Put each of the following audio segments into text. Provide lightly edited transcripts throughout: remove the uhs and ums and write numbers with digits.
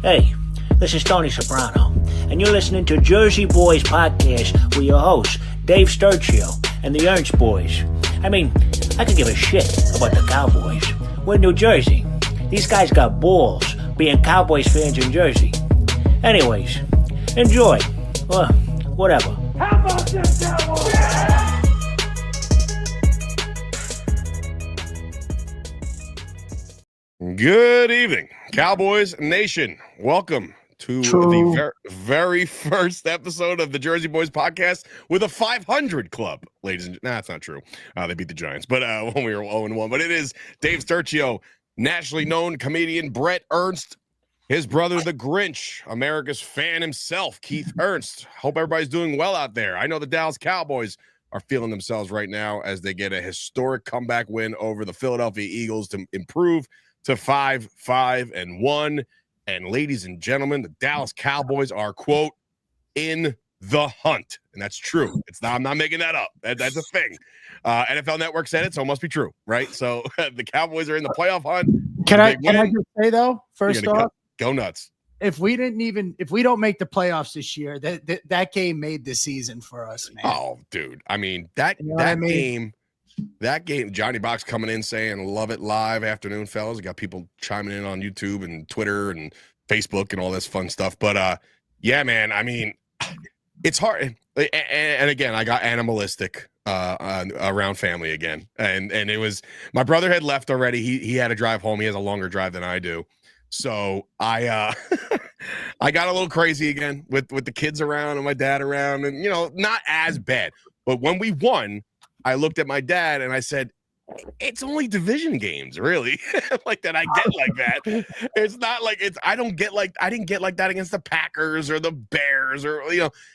Hey, this is Tony Soprano, and you're listening to Jersey Boyz Podcast with your hosts, Dave Sturchio and the Ernst boys. I mean, I could give a shit about the Cowboys. We're in New Jersey. These guys got balls being Cowboys fans in Jersey. Anyways, enjoy. Or whatever. How about this, Cowboys? Good evening, Cowboys Nation. Welcome to the very first episode of the Jersey Boyz Podcast with a 500 club, ladies and gentlemen. Nah, that's not true. They beat the Giants, but when we were 0-1. But it is Dave Sturchio, nationally known comedian Bret Ernst, his brother the Grinch, America's fan himself, Keith Ernst. Hope everybody's doing well out there. I know the Dallas Cowboys are feeling themselves right now as they get a historic comeback win over the Philadelphia Eagles to improve to 5-5-1. And ladies and gentlemen, the Dallas Cowboys are, quote, in the hunt. And that's true. I'm not making that up. That's a thing. NFL Network said it, so it must be true, right? So the Cowboys are in the playoff hunt. Can I just say, though, first off, go nuts. If we don't make the playoffs this year, that game made the season for us, man. Oh, dude. I mean, that game, Johnny Box coming in saying, love it live afternoon, fellas. I got people chiming in on YouTube and Twitter and Facebook and all this fun stuff. But, yeah, man, I mean, it's hard. And again, I got animalistic around family again. And it was – my brother had left already. He had to drive home. He has a longer drive than I do. So I I got a little crazy again with the kids around and my dad around. And, not as bad. But when we won – I looked at my dad and I said, it's only division games, really. Like that I get like that. It's not like I didn't get like that against the Packers or the Bears or,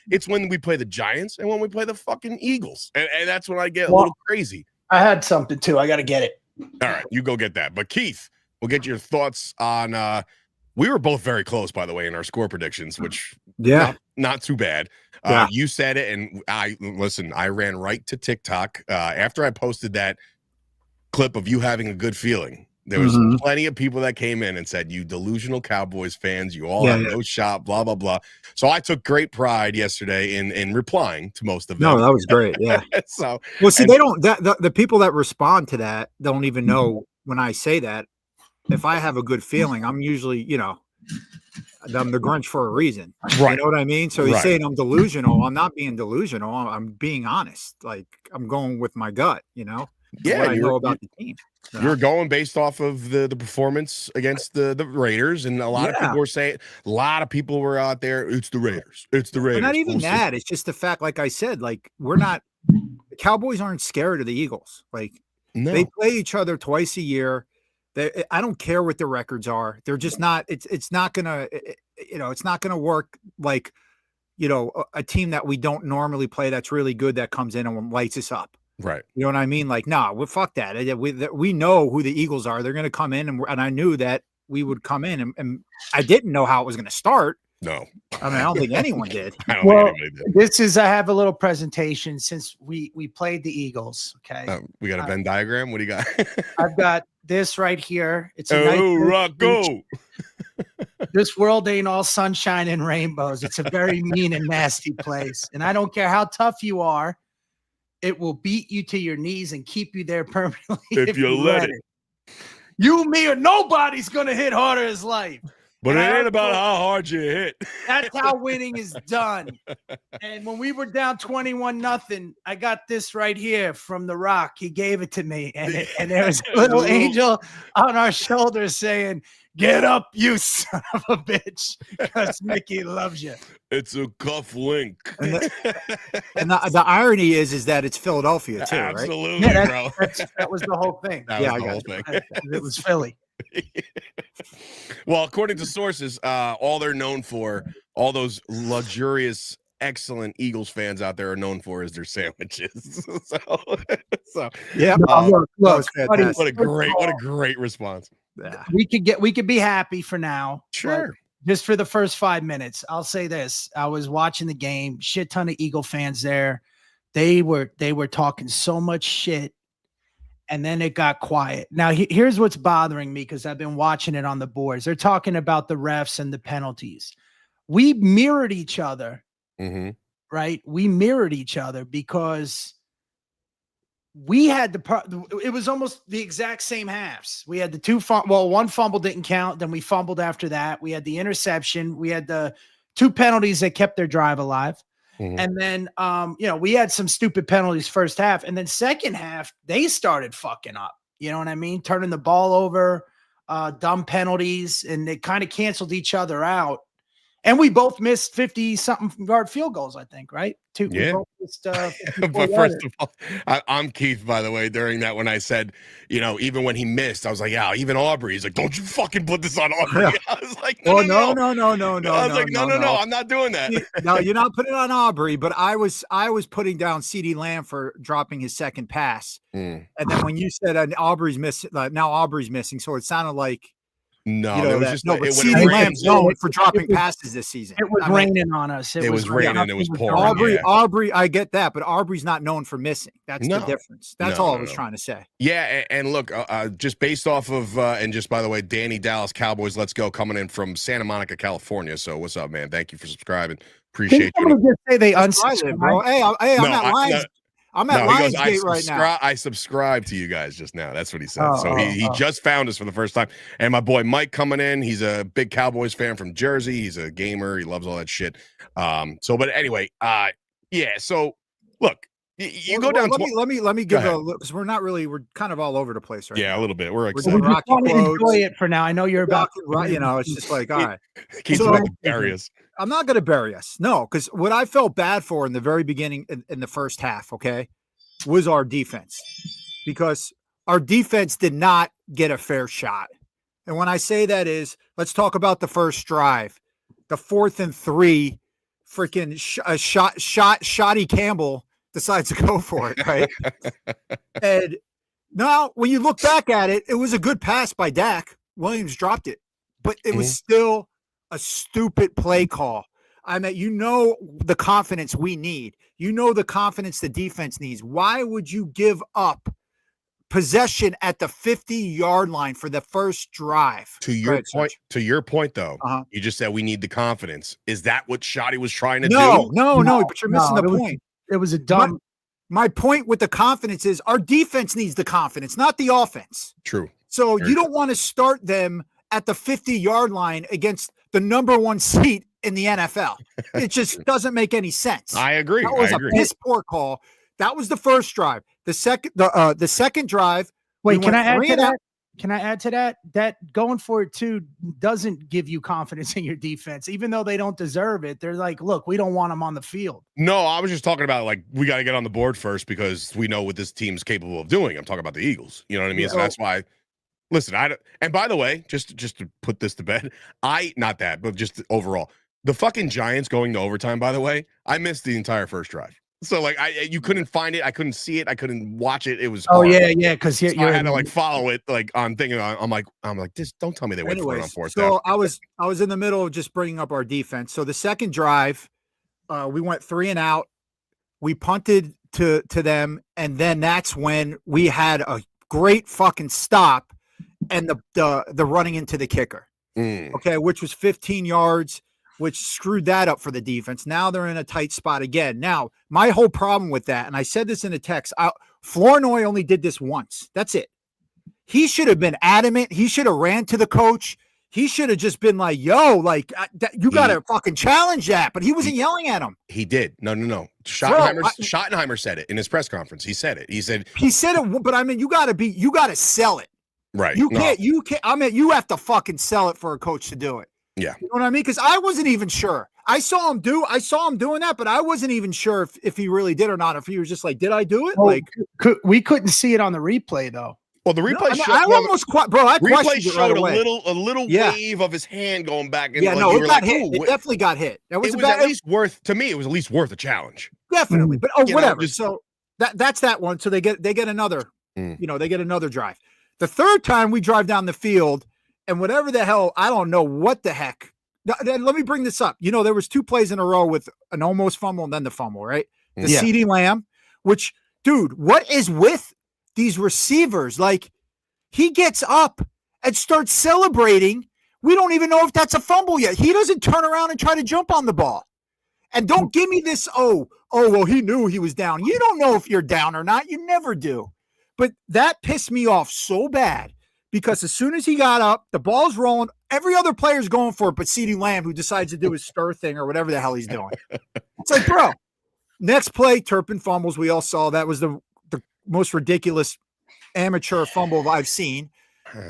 it's when we play the Giants and when we play the fucking Eagles. And that's when I get a little crazy. I had something too. I got to get it. All right, you go get that. But Keith, we'll get your thoughts on, we were both very close, by the way, in our score predictions, which not too bad. You said it, and I ran right to TikTok after I posted that clip of you having a good feeling. There was plenty of people that came in and said, you delusional Cowboys fans, you all have no shot, blah, blah, blah. So I took great pride yesterday in replying to most of them. No, that was great. Yeah. They don't, the people that respond to that don't even know when I say that. If I have a good feeling, I'm usually, I'm the Grinch for a reason. Right. You know what I mean? So he's saying I'm delusional. I'm not being delusional. I'm being honest. Like, I'm going with my gut, Yeah. What I know about the team. So. You're going based off of the performance against the Raiders. And a lot of people were saying, a lot of people were out there, it's the Raiders. It's the Raiders. But not even that. It's just the fact, like I said, like, the Cowboys aren't scared of the Eagles. Like, they play each other twice a year. I don't care what the records are. They're just not. It's not gonna. It's not gonna work like, a team that we don't normally play that's really good that comes in and lights us up. Right. You know what I mean? Like, well, fuck that. We know who the Eagles are. They're gonna come in, and I knew that we would come in, and I didn't know how it was gonna start. No, I mean, I don't think anyone did. I have a little presentation since we played the Eagles. Okay. We got a Venn diagram. What do you got? I've got this right here. It's a Rocco. This world ain't all sunshine and rainbows. It's a very mean and nasty place. And I don't care how tough you are, it will beat you to your knees and keep you there permanently if you let it. You, me, or nobody's gonna hit harder as life. But it ain't about how hard you hit. That's how winning is done. And when we were down 21-0, I got this right here from The Rock. He gave it to me. And there was a little angel on our shoulder saying, get up, you son of a bitch, because Mickey loves you. It's a cuff link. And the irony is that it's Philadelphia, too, right? Absolutely, bro. That was the whole thing. That was the whole thing. It was Philly. Well, according to sources, all they're known for, all those luxurious, excellent Eagles fans out there are known for is their sandwiches. so yeah. What a great response. Yeah. We could be happy for now. Sure. Just for the first 5 minutes, I'll say this: I was watching the game. Shit ton of Eagle fans there. They were talking so much shit. and then it got quiet. Now, here's what's bothering me because I've been watching it on the boards. They're talking about the refs and the penalties. We mirrored each other, right? We mirrored each other because we had it was almost the exact same halves. We had the one fumble didn't count. Then we fumbled after that. We had the interception. We had the 2 penalties that kept their drive alive. And then, we had some stupid penalties first half, and then second half, they started fucking up. You know what I mean? Turning the ball over, dumb penalties, and they kind of canceled each other out. And we both missed 50-something yard field goals, I think, right? We both missed, but first of all, I'm Keith, by the way, during that when I said, even when he missed, I was like, yeah, even Aubrey. He's like, don't you fucking put this on Aubrey. Yeah. I was like, no. I was like, no, I'm not doing that. No, you're not putting it on Aubrey, but I was putting down CeeDee Lamb for dropping his second pass. And then when you said Aubrey's missing, now Aubrey's missing, so it sounded like, no, it was just but CeeDee Lamb's known for dropping passes this season. It was raining on us. It was raining. It was pouring. Aubrey, I get that, but Aubrey's not known for missing. That's the difference. That's all I was trying to say. Yeah, and look, just based off of, and just by the way, Danny, Dallas Cowboys, let's go, coming in from Santa Monica, California. So what's up, man? Thank you for subscribing. Appreciate you. Just say they unsubscribed, bro. Hey, I'm at Lions. I'm at Lionsgate right now. I subscribe to you guys just now. That's what he said. He just found us for the first time. And my boy Mike coming in. He's a big Cowboys fan from Jersey. He's a gamer. He loves all that shit. But anyway, So look, you go down. Let me give because we're kind of all over the place right now. Yeah, a little bit. We're excited. Enjoy it for now. I know you're about right. It's just like all right. Keep bury us. I'm not going to bury us. No, because what I felt bad for in the very beginning in the first half, was our defense. Because our defense did not get a fair shot. And when I say that is, let's talk about the first drive. The 4th and 3, freaking Shoddy Campbell decides to go for it, right? And now, when you look back at it, it was a good pass by Dak. Williams dropped it. But it was still a stupid play call. I mean, the confidence we need. The confidence the defense needs. Why would you give up possession at the 50-yard line for the first drive? To your point, though, you just said we need the confidence. Is that what Shoddy was trying to do? No, but you're missing the point. It was a dumb. My point with the confidence is our defense needs the confidence, not the offense. True. So you don't want to start them at the 50-yard line against the number 1 seat in the NFL. It just doesn't make any sense. I agree. That was a piss poor call. That was the first drive. The second drive. Wait, can I add to that? Can I add to that? That going for it too doesn't give you confidence in your defense, even though they don't deserve it. They're like, look, we don't want them on the field. No, I was just talking about like we got to get on the board first because we know what this team's capable of doing. I'm talking about the Eagles. You know what I mean? Yeah. So that's why. Listen, and by the way, just to put this to bed, not that, but just overall, the fucking Giants going to overtime. By the way, I missed the entire first drive. So like you couldn't find it, I couldn't see it, I couldn't watch it. It was horrible. Because I had to like follow it. Like I'm thinking, I'm like, this. Don't tell me they went for it on 4th down. So I was in the middle of just bringing up our defense. So the second drive, we went 3 and out. We punted to them, and then that's when we had a great fucking stop and the running into the kicker. Which was 15 yards. Which screwed that up for the defense. Now they're in a tight spot again. Now, my whole problem with that, and I said this in the text, Flournoy only did this once. That's it. He should have been adamant. He should have ran to the coach. He should have just been like, yo, like, you got to fucking challenge that. But he wasn't yelling at him. He did. No. Schottenheimer said it in his press conference. He said it. He said it, but I mean, you got to sell it. Right. You can't, I mean, you have to fucking sell it for a coach to do it. Yeah. You know what I mean? Because I wasn't even sure. I saw him doing that, but I wasn't even sure if he really did or not. If he was just like, did I do it? Well, we couldn't see it on the replay though. Well, the replay showed. I questioned it right away. a little wave of his hand going back. And it got hit. It definitely got hit. It was at least worth a challenge. Definitely, but whatever. So that's that one. So they get another. They get another drive. The third time we drive down the field. And whatever the hell, I don't know what the heck. Let me bring this up. There was 2 plays in a row with an almost fumble and then the fumble, right? The CeeDee Lamb, which, dude, what is with these receivers. Like, he gets up and starts celebrating. We don't even know if that's a fumble yet. He doesn't turn around and try to jump on the ball. And don't give me this, well, he knew he was down. You don't know if you're down or not. You never do. But that pissed me off so bad because as soon as he got up, the ball's rolling. Every other player's going for it but CeeDee Lamb, who decides to do his stir thing or whatever the hell he's doing. It's like, bro, next play, Turpin fumbles. We all saw that was the most ridiculous amateur fumble I've seen.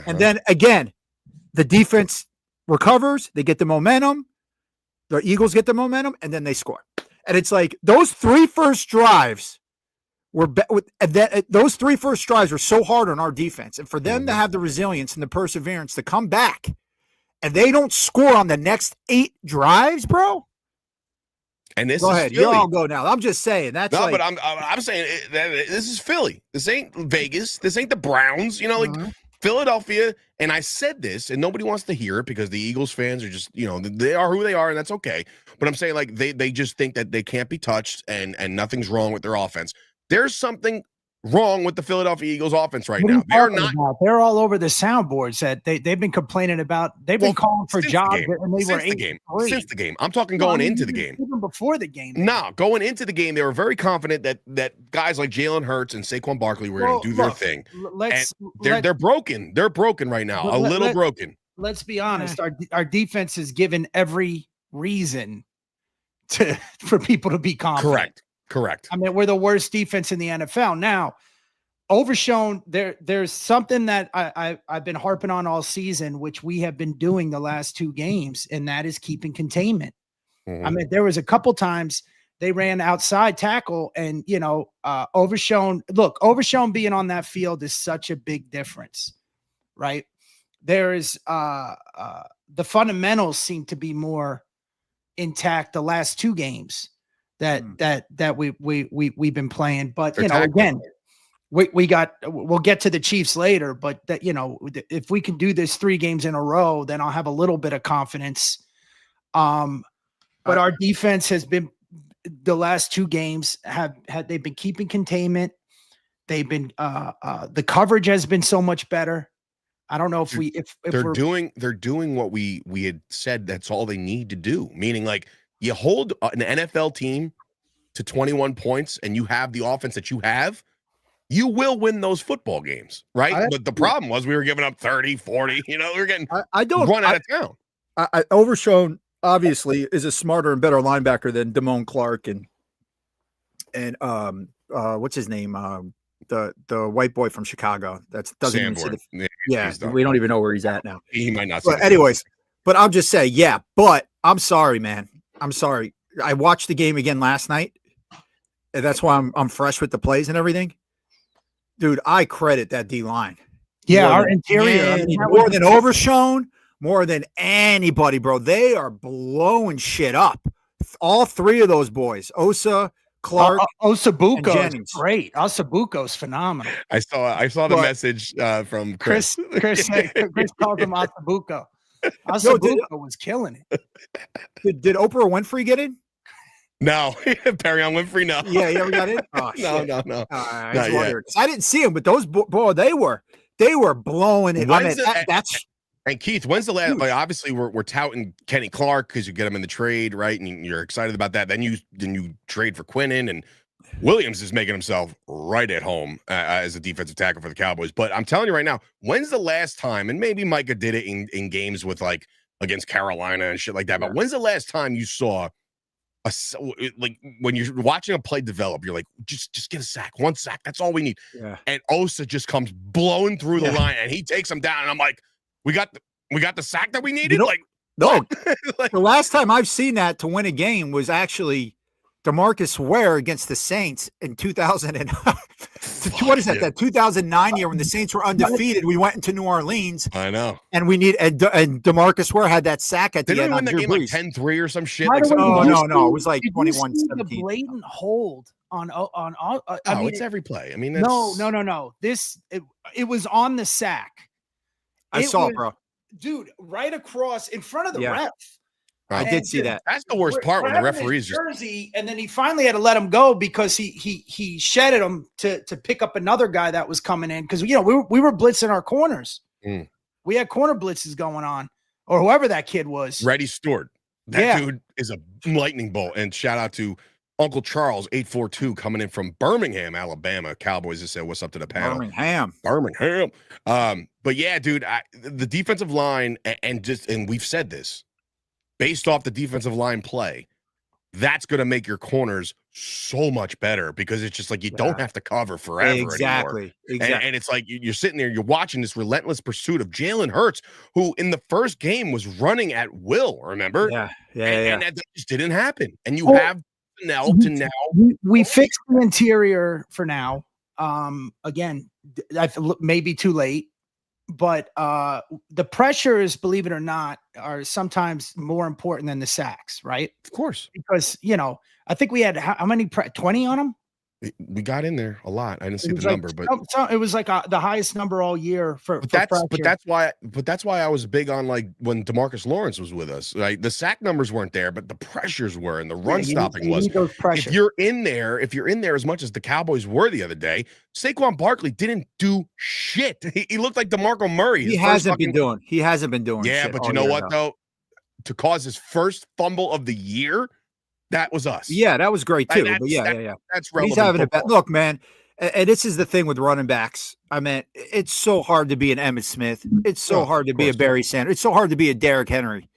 And then, again, the defense recovers. They get the momentum. The Eagles get the momentum, and then they score. And it's like those three first drives were those three first drives were so hard on our defense. And for them to have the resilience and the perseverance to come back, and they don't score on the next 8 drives, bro. And this go is ahead. Philly. You all go now. I'm just saying that's no, but I'm saying that this is Philly. This ain't Vegas. This ain't the Browns. You know, like Philadelphia. And I said this, and nobody wants to hear it because the Eagles fans are just, they are who they are, and that's okay. But I'm saying, like, they just think that they can't be touched, and nothing's wrong with their offense. There's something wrong with the Philadelphia Eagles offense right now. They're not. They're all over the soundboards that they've been complaining about. They've been calling for jobs, and they were 8-3. Since the game. I'm talking going into the game. Even before the game. No, going into the game, they were very confident that guys like Jalen Hurts and Saquon Barkley were going to do their thing. They're broken. They're broken right now. A little broken. Let's be honest. Our defense is given every reason for people to be confident. Correct. I mean, we're the worst defense in the NFL. Now, overshown, there's something that I've been harping on all season, which we have been doing the last 2 games, and that is keeping containment. I mean, there was a couple times they ran outside tackle and, overshown. Look, overshown being on that field is such a big difference, right? There is the fundamentals seem to be more intact the last 2 games that we've been playing, but again, we'll get to the Chiefs later, but that, if we can do this 3 games in a row, then I'll have a little bit of confidence. But our defense has been the last 2 games they've been keeping containment. They've been the coverage has been so much better. I don't know if they're doing what we had said. That's all they need to do. Meaning, like, you hold an NFL team to 21 points and you have the offense that you have, you will win those football games, right? But the problem was we were giving up 30, 40, we were getting run out of town. Overshown, obviously, is a smarter and better linebacker than Damone Clark and what's his name? The white boy from Chicago. That doesn't even see the we don't even know where he's at now. He might not. But anyways, but I'll just say, but I'm sorry, man. I'm sorry. I watched the game again last night. And that's why I'm fresh with the plays and everything. Dude, I credit that D-line. Yeah, our interior. More than Overshown, more than anybody, bro. They are blowing shit up. All 3 of those boys. Osa, Clark, Osabuco is great. Osabuco's phenomenal. I saw the message from Chris. Chris called him Osabuco. Osabuco was killing it. Did Oprah Winfrey get in? No, Perry on Winfrey. No. Yeah, you ever got in? Oh, no. I didn't see him, but those they were blowing it. And Keith, when's the last? Like, obviously, we're touting Kenny Clark because you get him in the trade, right? And you're excited about that. Then you trade for Quinnen, and Williams is making himself right at home as a defensive tackle for the Cowboys. But I'm telling you right now, when's the last time? And maybe Micah did it in games with like against Carolina and shit like that. But when's the last time you saw like when you're watching a play develop, you're like, just get a sack, 1 sack. That's all we need. Yeah. And Osa just comes blowing through the line and he takes him down. And I'm like, we got the sack that we needed. No, the last time I've seen that to win a game was actually DeMarcus Ware against the Saints in 2000 and what is that? That 2009 year when the Saints were undefeated. We went into New Orleans. I know. And and DeMarcus Ware had that sack at the end. Didn't they win that game like 10-3 or some shit? No. It was like 21-17. The blatant hold on it's every play. I mean, no. It was on the sack. I saw it, bro. Dude, right across in front of the ref. I did see that. That's the worst part when the referees just jersey, and then he finally had to let him go because he shedded him to pick up another guy that was coming in because we were blitzing our corners. We had corner blitzes going on, or whoever that kid was. Reddy Stewart. That dude is a lightning bolt. And shout out to Uncle Charles 842 coming in from Birmingham, Alabama. Cowboys just said what's up to the panel. Birmingham. But yeah, dude, the defensive line and we've said this. Based off the defensive line play, that's going to make your corners so much better because it's just like you don't have to cover forever anymore. And it's like you're sitting there, you're watching this relentless pursuit of Jalen Hurts, who in the first game was running at will, remember? And that just didn't happen. And you have personnel to now. We fixed the interior for now. Again, maybe too late. But the pressures, believe it or not, are sometimes more important than the sacks, right? Of course. Because, I think we had how many 20 on them? We got in there a lot. I didn't see the number, but it was like the highest number all year for that's why I was big on like when DeMarcus Lawrence was with us. Like the sack numbers weren't there, but the pressures were and the run stopping was. If you're in there as much as the Cowboys were the other day, Saquon Barkley didn't do shit. He looked like DeMarco Murray. He hasn't been doing. Yeah, shit but you know what though? To cause his first fumble of the year. That was us. Yeah, that was great too. But yeah. That's relevant. He's having a bad look, man. And this is the thing with running backs. I mean, it's so hard to be an Emmitt Smith. It's so hard to be a Barry Sanders. It's so hard to be a Derrick Henry.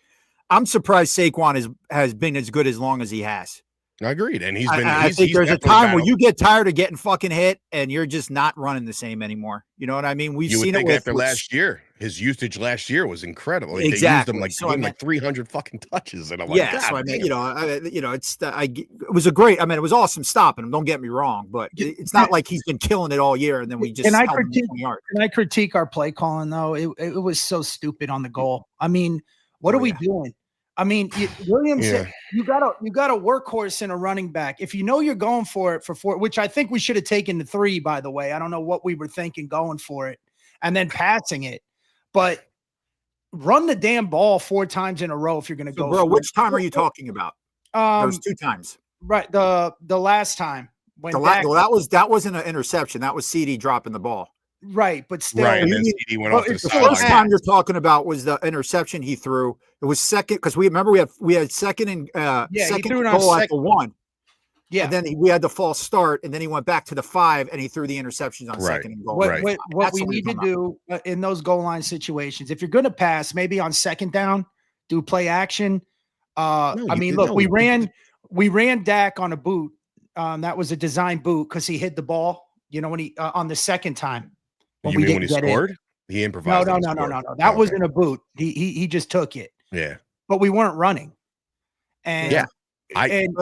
I'm surprised Saquon has been as good as long as he has. I agreed, and he's been. I think there's a time where you get tired of getting fucking hit, and you're just not running the same anymore. You know what I mean? We've seen it after last year. His usage last year was incredible. Exactly. They used him like 300 fucking touches, and I'm like, so I mean, it was a great. I mean, it was awesome stopping him. Don't get me wrong, but it's not like he's been killing it all year, and then we just. Can I critique our play calling though? It was so stupid on the goal. I mean, what are we doing? I mean, Williams, you got a workhorse in a running back. If you know you're going for it for 4, which I think we should have taken the 3, by the way. I don't know what we were thinking going for it and then passing it. But run the damn ball 4 times in a row if you're going to go. Bro, which time are you talking about? There's 2 times. Right. The last time. That wasn't an interception. That was CD dropping the ball. Right, but still, and then CD went off the first time you're talking about was the interception he threw. It was second because we had second and second goal at the 1. Yeah, and then we had the false start, and then he went back to the 5, and he threw the interceptions on second and goal. What we need to do in those goal line situations, if you're going to pass, maybe on second down, do play action. We ran Dak on a boot. That was a design boot because he hit the ball. When he on the second time. When he scored? He improvised. No. That wasn't a boot. He just took it. Yeah. But we weren't running. And I'm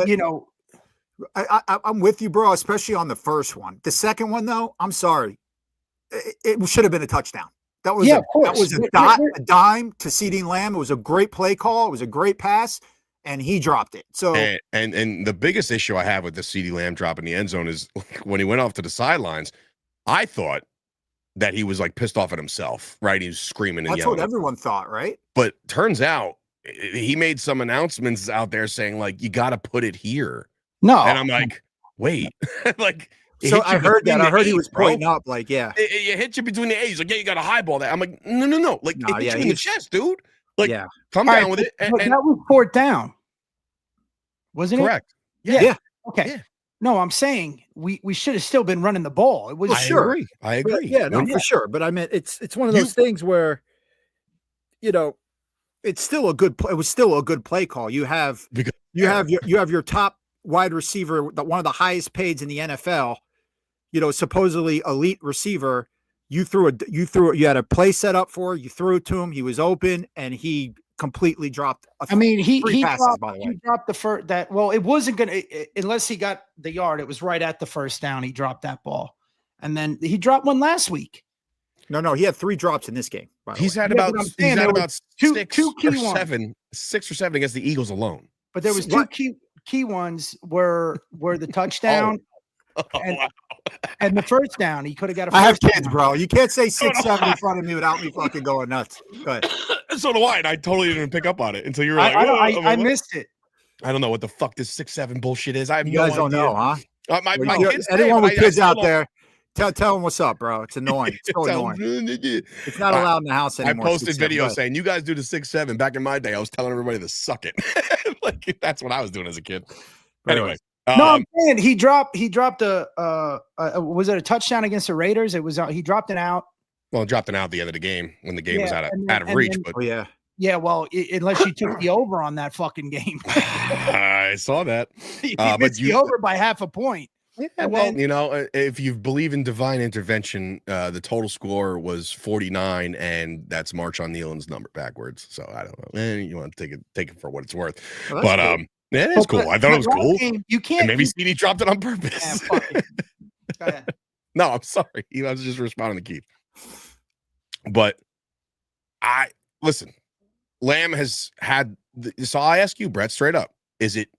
with you, bro, especially on the first one. The second one, though, I'm sorry. It should have been a touchdown. That was a dime to CeeDee Lamb. It was a great play call. It was a great pass, and he dropped it. So and the biggest issue I have with the CeeDee Lamb drop in the end zone is when he went off to the sidelines, I thought that he was like pissed off at himself, right? He was screaming and yelling. That's what everyone thought, right? But turns out he made some announcements out there saying like, you got to put it here. No. And I'm like, wait, like, so I heard that. I heard he was pointing up, like, it hit you between the A's. Like, you got to highball that. I'm like, no. Like, it hit you in the chest, dude. Like, come down with it. And that was 4th down, wasn't it? Correct. Yeah. Okay. Yeah. No, I'm saying we should have still been running the ball. It was I agree. For sure. But I mean, it's one of those things where, it's still a good play. It was still a good play call. You have your top wide receiver, one of the highest paid in the NFL, supposedly elite receiver. You had a play set up for, you threw it to him. He was open and he completely dropped. He dropped the first it wasn't going to, unless he got the yard. It was right at the first down. He dropped that ball. And then he dropped one last week. No, he had 3 drops in this game. He's had about 6 or 7 against the Eagles alone. But there was 2 key ones were the touchdown And the first down, he could have got a I have first kids, down. bro. You can't say 6'7" in front of me without me fucking going nuts. Go ahead. So do I, and I totally didn't pick up on it until you were like, I missed it. I don't know what the fuck this 6'7" bullshit is. I have You no guys don't idea. know, huh? My kids anyone with kids out don't. there, tell them what's up, bro. It's annoying. It's so annoying. It's not allowed in the house anymore. I posted videos saying, you guys do the 6'7". Back in my day, I was telling everybody to suck it. Like, that's what I was doing as a kid. Anyway. No, I'm saying he dropped a was it a touchdown against the Raiders? It was he dropped it out. Well, dropped it out at the end of the game when the game was out of reach. But yeah, well, unless you took the over on that fucking game. I saw that. But the over by half a point. Yeah, well, if you believe in divine intervention, the total score was 49, and that's Marshawn Nealon's number backwards. So I don't know. You want to take it for what it's worth. Well, but cool. Yeah, it is cool. I thought it was cool. You can't. And maybe CD dropped it on purpose. Yeah, fuck it. Go ahead. No, I'm sorry. I was just responding to Keith. But listen. Lamb has had. So I ask you, Bret, straight up: is it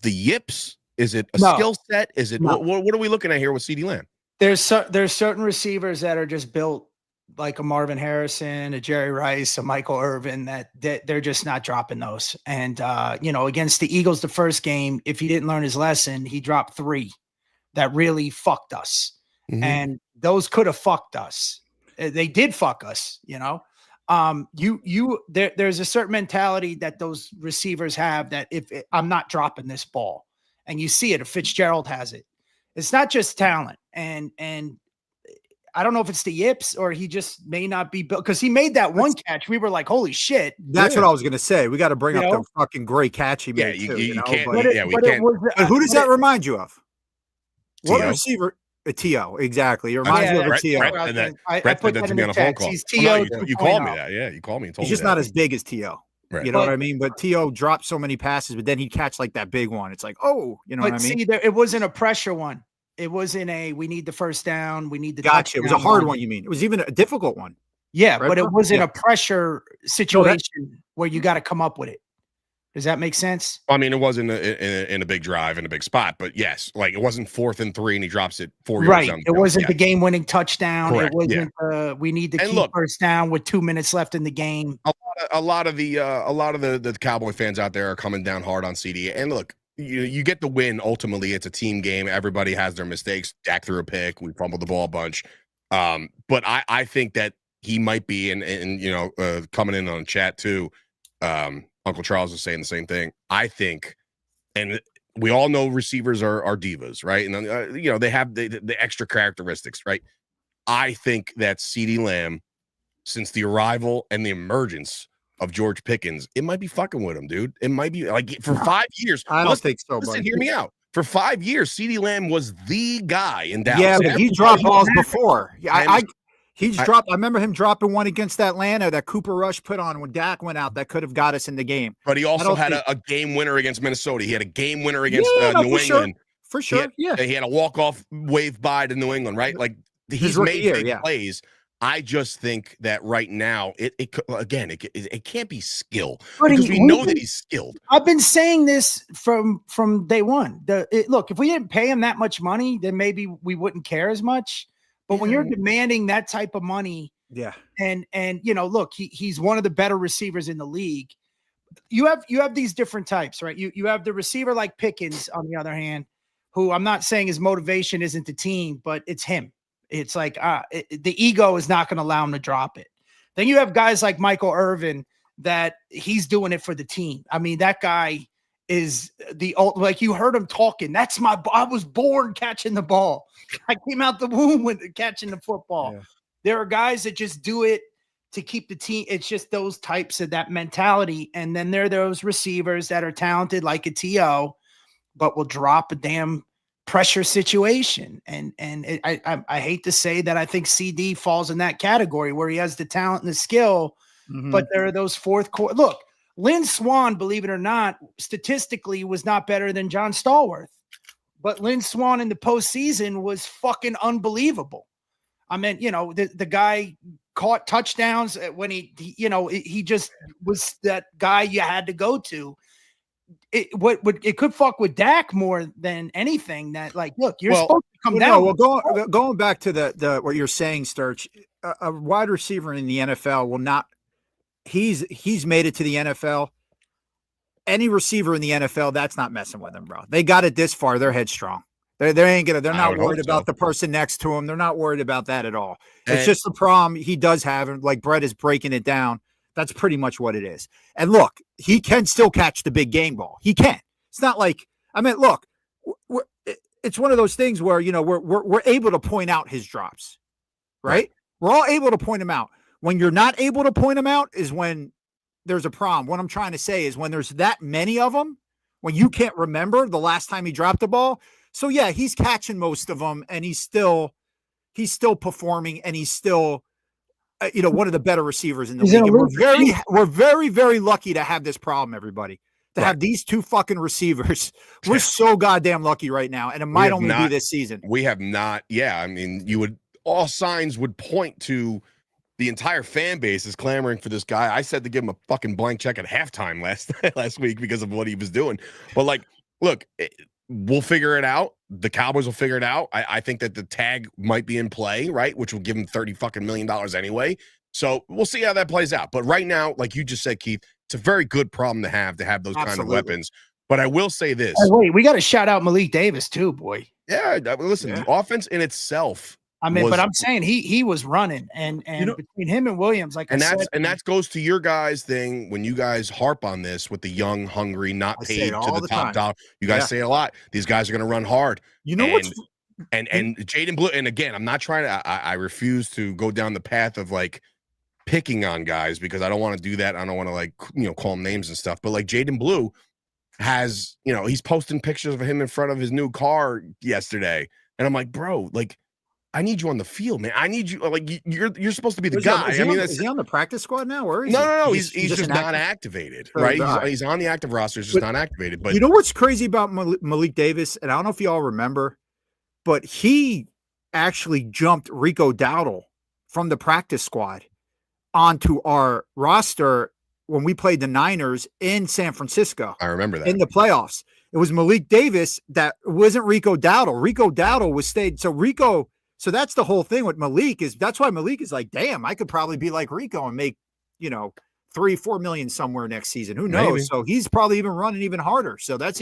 the yips? Is it a skill set? Is it what are we looking at here with CD Lamb? There's certain receivers that are just built like a Marvin Harrison, a Jerry Rice, a Michael Irvin, that they're just not dropping those. And, against the Eagles, the first game, if he didn't learn his lesson, he dropped 3 that really fucked us. Mm-hmm. And those could have fucked us. They did fuck us, there's a certain mentality that those receivers have that I'm not dropping this ball. And you see it, if Fitzgerald has it. It's not just talent. And I don't know if it's the yips or he just may not be built, because he made that one catch. We were like, holy shit. That's what I was going to say. We got to bring up the fucking great catch he made too. You can't. But who does that remind you of? What receiver? A T.O. Exactly. It reminds me of a T.O. Brett put that to me on a phone call. He's T.O. You called me that. Yeah, you called me and told me he's just not as big as T.O. Right. You know what I mean? But T.O. dropped so many passes, but then he'd catch like that big one. It's like, what I mean? See, it wasn't a pressure one. It wasn't we need the first down. We need the Gotcha. It was a hard one, you mean? It was even a difficult one. Yeah, right, but it wasn't a pressure situation where you got to come up with it. Does that make sense? I mean, it wasn't in a big drive in a big spot, but yes, like it wasn't 4th and 3 and he drops it 4 yards down. It wasn't the game-winning touchdown. Correct. It wasn't we need to keep first down with 2 minutes left in the game. A lot of the Cowboy fans out there are coming down hard on CD. And look, you get the win. Ultimately, it's a team game. Everybody has their mistakes. Dak threw a pick. We fumbled the ball a bunch. But I think that he might be, and coming in on chat too. Uncle Charles is saying the same thing. I think, and we all know receivers are divas, right? And they have the extra characteristics, right? I think that CeeDee Lamb, since the arrival and the emergence of George Pickens, it might be fucking with him, dude. It might be like for 5 years. I don't think so, listen, hear me out. For 5 years, CeeDee Lamb was the guy in Dallas. Yeah, but he dropped balls before. Yeah, He's dropped. I remember him dropping one against Atlanta that Cooper Rush put on when Dak went out that could have got us in the game. But he also had a game winner against Minnesota. He had a game winner against New England. For sure. He had a walk-off wave by to New England, right? Like he's made big plays. I just think that right now it can't be skill because we know that he's skilled. I've been saying this from day one. Look, if we didn't pay him that much money, then maybe we wouldn't care as much. But when you're demanding that type of money, and look, he's one of the better receivers in the league. You have these different types, right? You have the receiver like Pickens, on the other hand, who I'm not saying his motivation isn't the team, but it's him. It's like the ego is not going to allow him to drop it. Then you have guys like Michael Irvin that he's doing it for the team. I mean, that guy is like you heard him talking. I was born catching the ball. I came out the womb with catching the football. Yeah. There are guys that just do it to keep the team. It's just those types of that mentality. And then there are those receivers that are talented like a T.O., but will drop a damn pressure situation. And I hate to say that I think CD falls in that category where he has the talent and the skill, but there are those fourth quarter. Look, Lynn Swann, believe it or not, statistically was not better than John Stallworth. But Lynn Swann in the postseason was fucking unbelievable. I mean, the guy caught touchdowns when he just was that guy you had to go to. it could fuck with Dak more than anything. That like, look, you're supposed to come down. No, well, going back to the what you're saying, Sturch, a wide receiver in the NFL will not. He's made it to the NFL. Any receiver in the NFL, that's not messing with him, bro. They got it this far. They're headstrong. They're not worried about the person next to him. They're not worried about that at all. It's just the problem he does have, and like Bret is breaking it down. That's pretty much what it is. And look, he can still catch the big game ball. He can. It's not like, I mean, look, it's one of those things where, you know, we're able to point out his drops, right? We're all able to point him out. When you're not able to point him out is when there's a problem. What I'm trying to say is when there's that many of them, when you can't remember the last time he dropped the ball. So yeah, he's catching most of them, and he's still performing, and he's still, you know, one of the better receivers in the league. And we're very, very lucky to have this problem, everybody. To have these two fucking receivers. We're so goddamn lucky right now, and it might only be this season. We have not. Yeah, I mean, all signs would point to the entire fan base is clamoring for this guy. I said to give him a fucking blank check at halftime last week because of what he was doing. But like, look, we'll figure it out. The Cowboys will figure it out. I think that the tag might be in play, right? Which will give him $30 fucking million anyway. So we'll see how that plays out. But right now, like you just said, Keith, it's a very good problem to have those kind of weapons. But I will say this. Oh, wait, we got to shout out Malik Davis too, boy. Yeah, listen, the offense in itself. I mean, but I'm saying he was running, and you know, between him and Williams, like that goes to your guys thing when you guys harp on this with the young, hungry, not paid to the top dollar. You guys say it a lot. These guys are going to run hard. You know what? And Jaden Blue. And again, I'm not trying to. I refuse to go down the path of like picking on guys because I don't want to do that. I don't want to like call them names and stuff. But like Jaden Blue has, he's posting pictures of him in front of his new car yesterday, and I'm like, bro, like. I need you on the field, man. I need you. Like you're supposed to be the guy. Is he on the practice squad now? Where is he? No. He's just not activated, right? He's on the active roster. He's just not activated. But you know what's crazy about Malik Davis? And I don't know if you all remember, but he actually jumped Rico Dowdle from the practice squad onto our roster when we played the Niners in San Francisco. I remember that in the playoffs. It was Malik Davis that wasn't Rico Dowdle. Rico Dowdle was stayed. So that's the whole thing with Malik that's why Malik is like, damn, I could probably be like Rico and make, $3-4 million somewhere next season. Who knows? Maybe. So he's probably even running even harder. So that's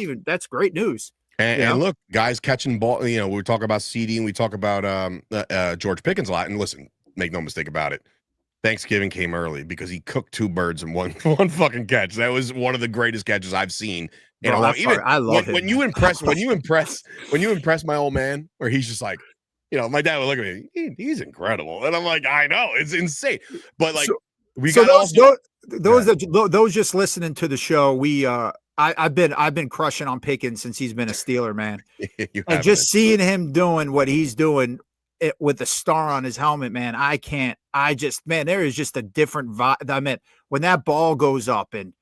great news. And look, guys catching ball, we talk about CD and we talk about George Pickens a lot. And listen, make no mistake about it. Thanksgiving came early because he cooked two birds in one fucking catch. That was one of the greatest catches I've seen. I love him. When you impress my old man, where he's just like, my dad would look at me. He's incredible, and I'm like, I know, it's insane. But like, those just listening to the show, I've been crushing on Pickens since he's been a Steeler, man. And just seeing him doing what he's doing with the star on his helmet, man, there is just a different vibe. I mean, when that ball goes up and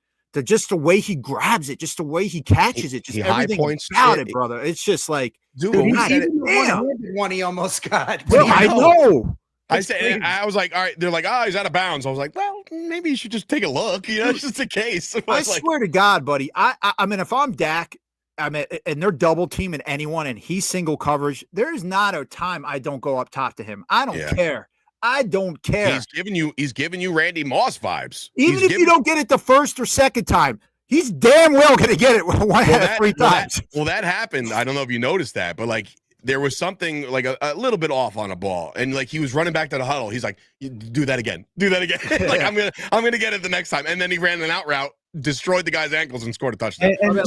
just the way he grabs it, just the way he catches it, just everything about it, brother. It's just like, dude, one he almost got. I know. I was like, all right. They're like, oh, he's out of bounds. I was like, well, maybe you should just take a look. Just in case. I swear to God, buddy. I mean, if I'm Dak, and they're double teaming anyone, and he's single coverage, there's not a time I don't go up top to him. I don't care. I don't care. He's giving you Randy Moss vibes. Even if you don't get it the first or second time, he's damn well going to get it three times. That happened. I don't know if you noticed that, but like there was something like a little bit off on a ball, and like he was running back to the huddle. He's like, "Do that again. Like I'm gonna get it the next time." And then he ran an out route, destroyed the guy's ankles, and scored a touchdown. And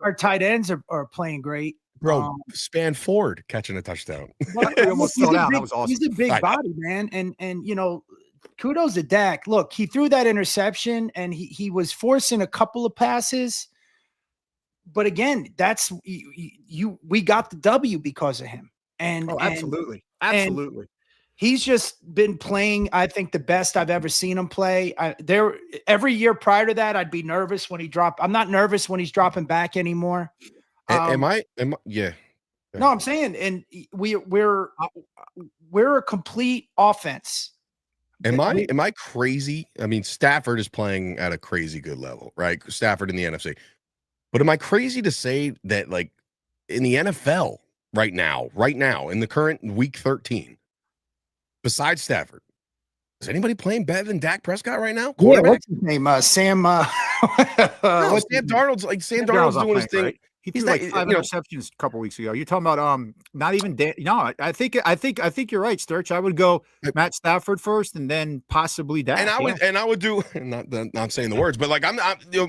our tight ends are playing great. Bro, Span Ford catching a touchdown. He almost fell down. That was awesome. He's a big body, man. And kudos to Dak. Look, he threw that interception and he was forcing a couple of passes. But again, we got the W because of him. And absolutely. He's just been playing, I think, the best I've ever seen him play. Every year prior to that, I'd be nervous when he dropped. I'm not nervous when he's dropping back anymore. Yeah. No, I'm saying, and we're a complete offense. Am I crazy? I mean, Stafford is playing at a crazy good level, right? Stafford in the NFC. But am I crazy to say that, like, in the NFL right now, in the current week 13, besides Stafford, is anybody playing better than Dak Prescott right now? Yeah, what's his name? Sam. No, Sam Darnold's doing his thing. Right? He threw like 5 interceptions a couple weeks ago. You're talking about not even no. I think you're right, Sturch. I would go Matt Stafford first, and then possibly Dak. And I would do not saying the words, but like I'm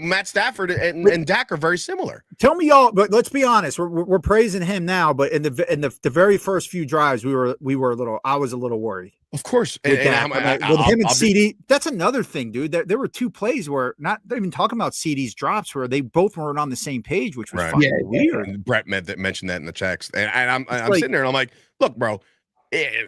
Matt Stafford and Dak are very similar. Tell me y'all, but let's be honest. We're praising him now, but in the very first few drives, I was a little worried. Of course, with him and CD. That's another thing, dude. There were 2 plays where not even talking about CD's drops where they both weren't on the same page, which was fucking weird. And Bret mentioned that in the text, and I'm sitting there and I'm like, look, bro,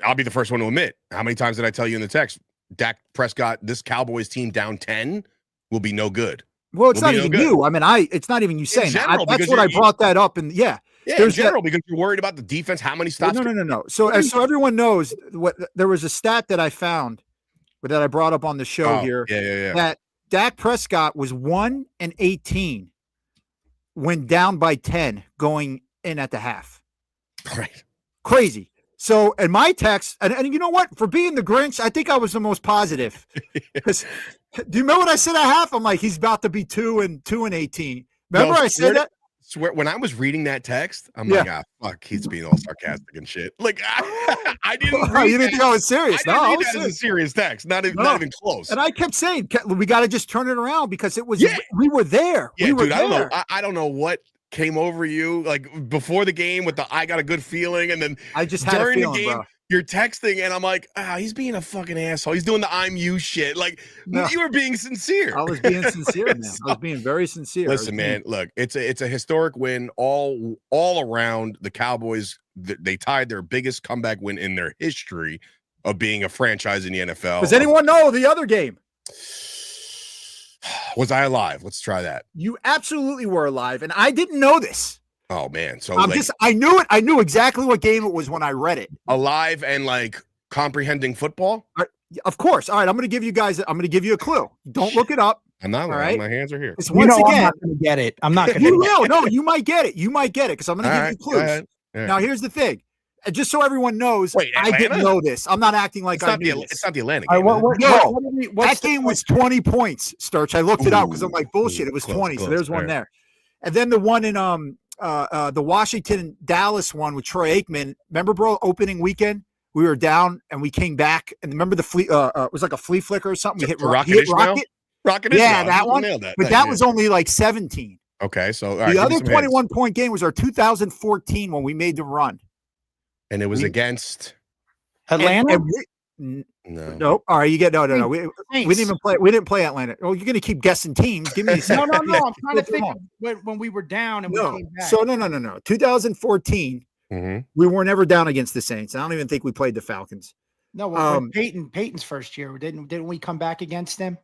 I'll be the first one to admit. How many times did I tell you in the text, Dak Prescott, this Cowboys team down 10 will be no good. Well, it's not even you. I mean, it's not even you saying that. That's what I brought that up, and yeah, in general, because you're worried about the defense. How many stops? No. So everyone knows there was a stat that I found that I brought up on the show here. Yeah. That Dak Prescott was 1-18 when down by 10 going in at the half. Right. Crazy. So in my text, and you know what? For being the Grinch, I think I was the most positive. Because do you remember what I said at half? I'm like, he's about to be 2-18. Remember I said that? Swear, when I was reading that text, I'm like, fuck, he's being all sarcastic and shit. Like, I didn't. You didn't think I was serious? I didn't read that as a serious text. Not even close. And I kept saying, we got to just turn it around because it was. We were there. Yeah, dude. I don't know what came over you like before the game with the I got a good feeling, and then I just had during a feeling, the game. Bro. You're texting, and I'm like, he's being a fucking asshole. He's doing the I'm you shit. Like, you were being sincere. I was being sincere, man. I was being very sincere. Listen, man, look, it's a historic win all around. The Cowboys, they tied their biggest comeback win in their history of being a franchise in the NFL. Does anyone know the other game? Was I alive? Let's try that. You absolutely were alive, and I didn't know this. Oh man, so I knew it. I knew exactly what game it was when I read it. Alive and like comprehending football. Of course. All right, I'm going to give you guys. I'm going to give you a clue. Don't look it up. I'm not. All right, my hands are here. Once again, I'm not going to get it. I'm not going to. No, you might get it. You might get it because I'm going to give you clues. Now, here's the thing. And just so everyone knows, I didn't know this. I'm not acting like I knew this. It's not the Atlantic. That game was 20 points, Sturch. I looked it up because I'm like, bullshit. It was 20. So there's one there. And then the one in the Washington Dallas one with Troy Aikman. Remember, bro, opening weekend, we were down and we came back. And remember the flea? It was like a flea flicker or something. We hit Rocket. Yeah, that one. But that was only like 17. Okay, so the other 21-point game was our 2014 when we made the run, and it was against Atlanta. No. All right, you get no. We didn't even play. We didn't play Atlanta. Oh, you're gonna keep guessing teams. Give me a second. No. I'm trying to think of when we were down and we came back. So no. 2014. We were never down against the Saints. I don't even think we played the Falcons. No, Peyton's first year, didn't we come back against them?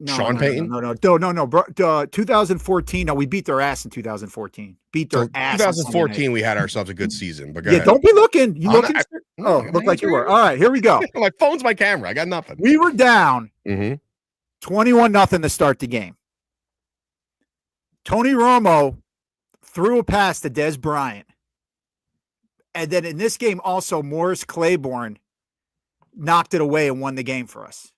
No, Sean Payton? No. Bro, 2014. No, we beat their ass in 2014. Beat their ass. 2014, we had ourselves a good season. But don't be looking. You looking? Look like you were. All right, here we go. My phone's my camera. I got nothing. We were down 21-0 to start the game. Tony Romo threw a pass to Des Bryant. And then in this game also, Morris Claiborne knocked it away and won the game for us.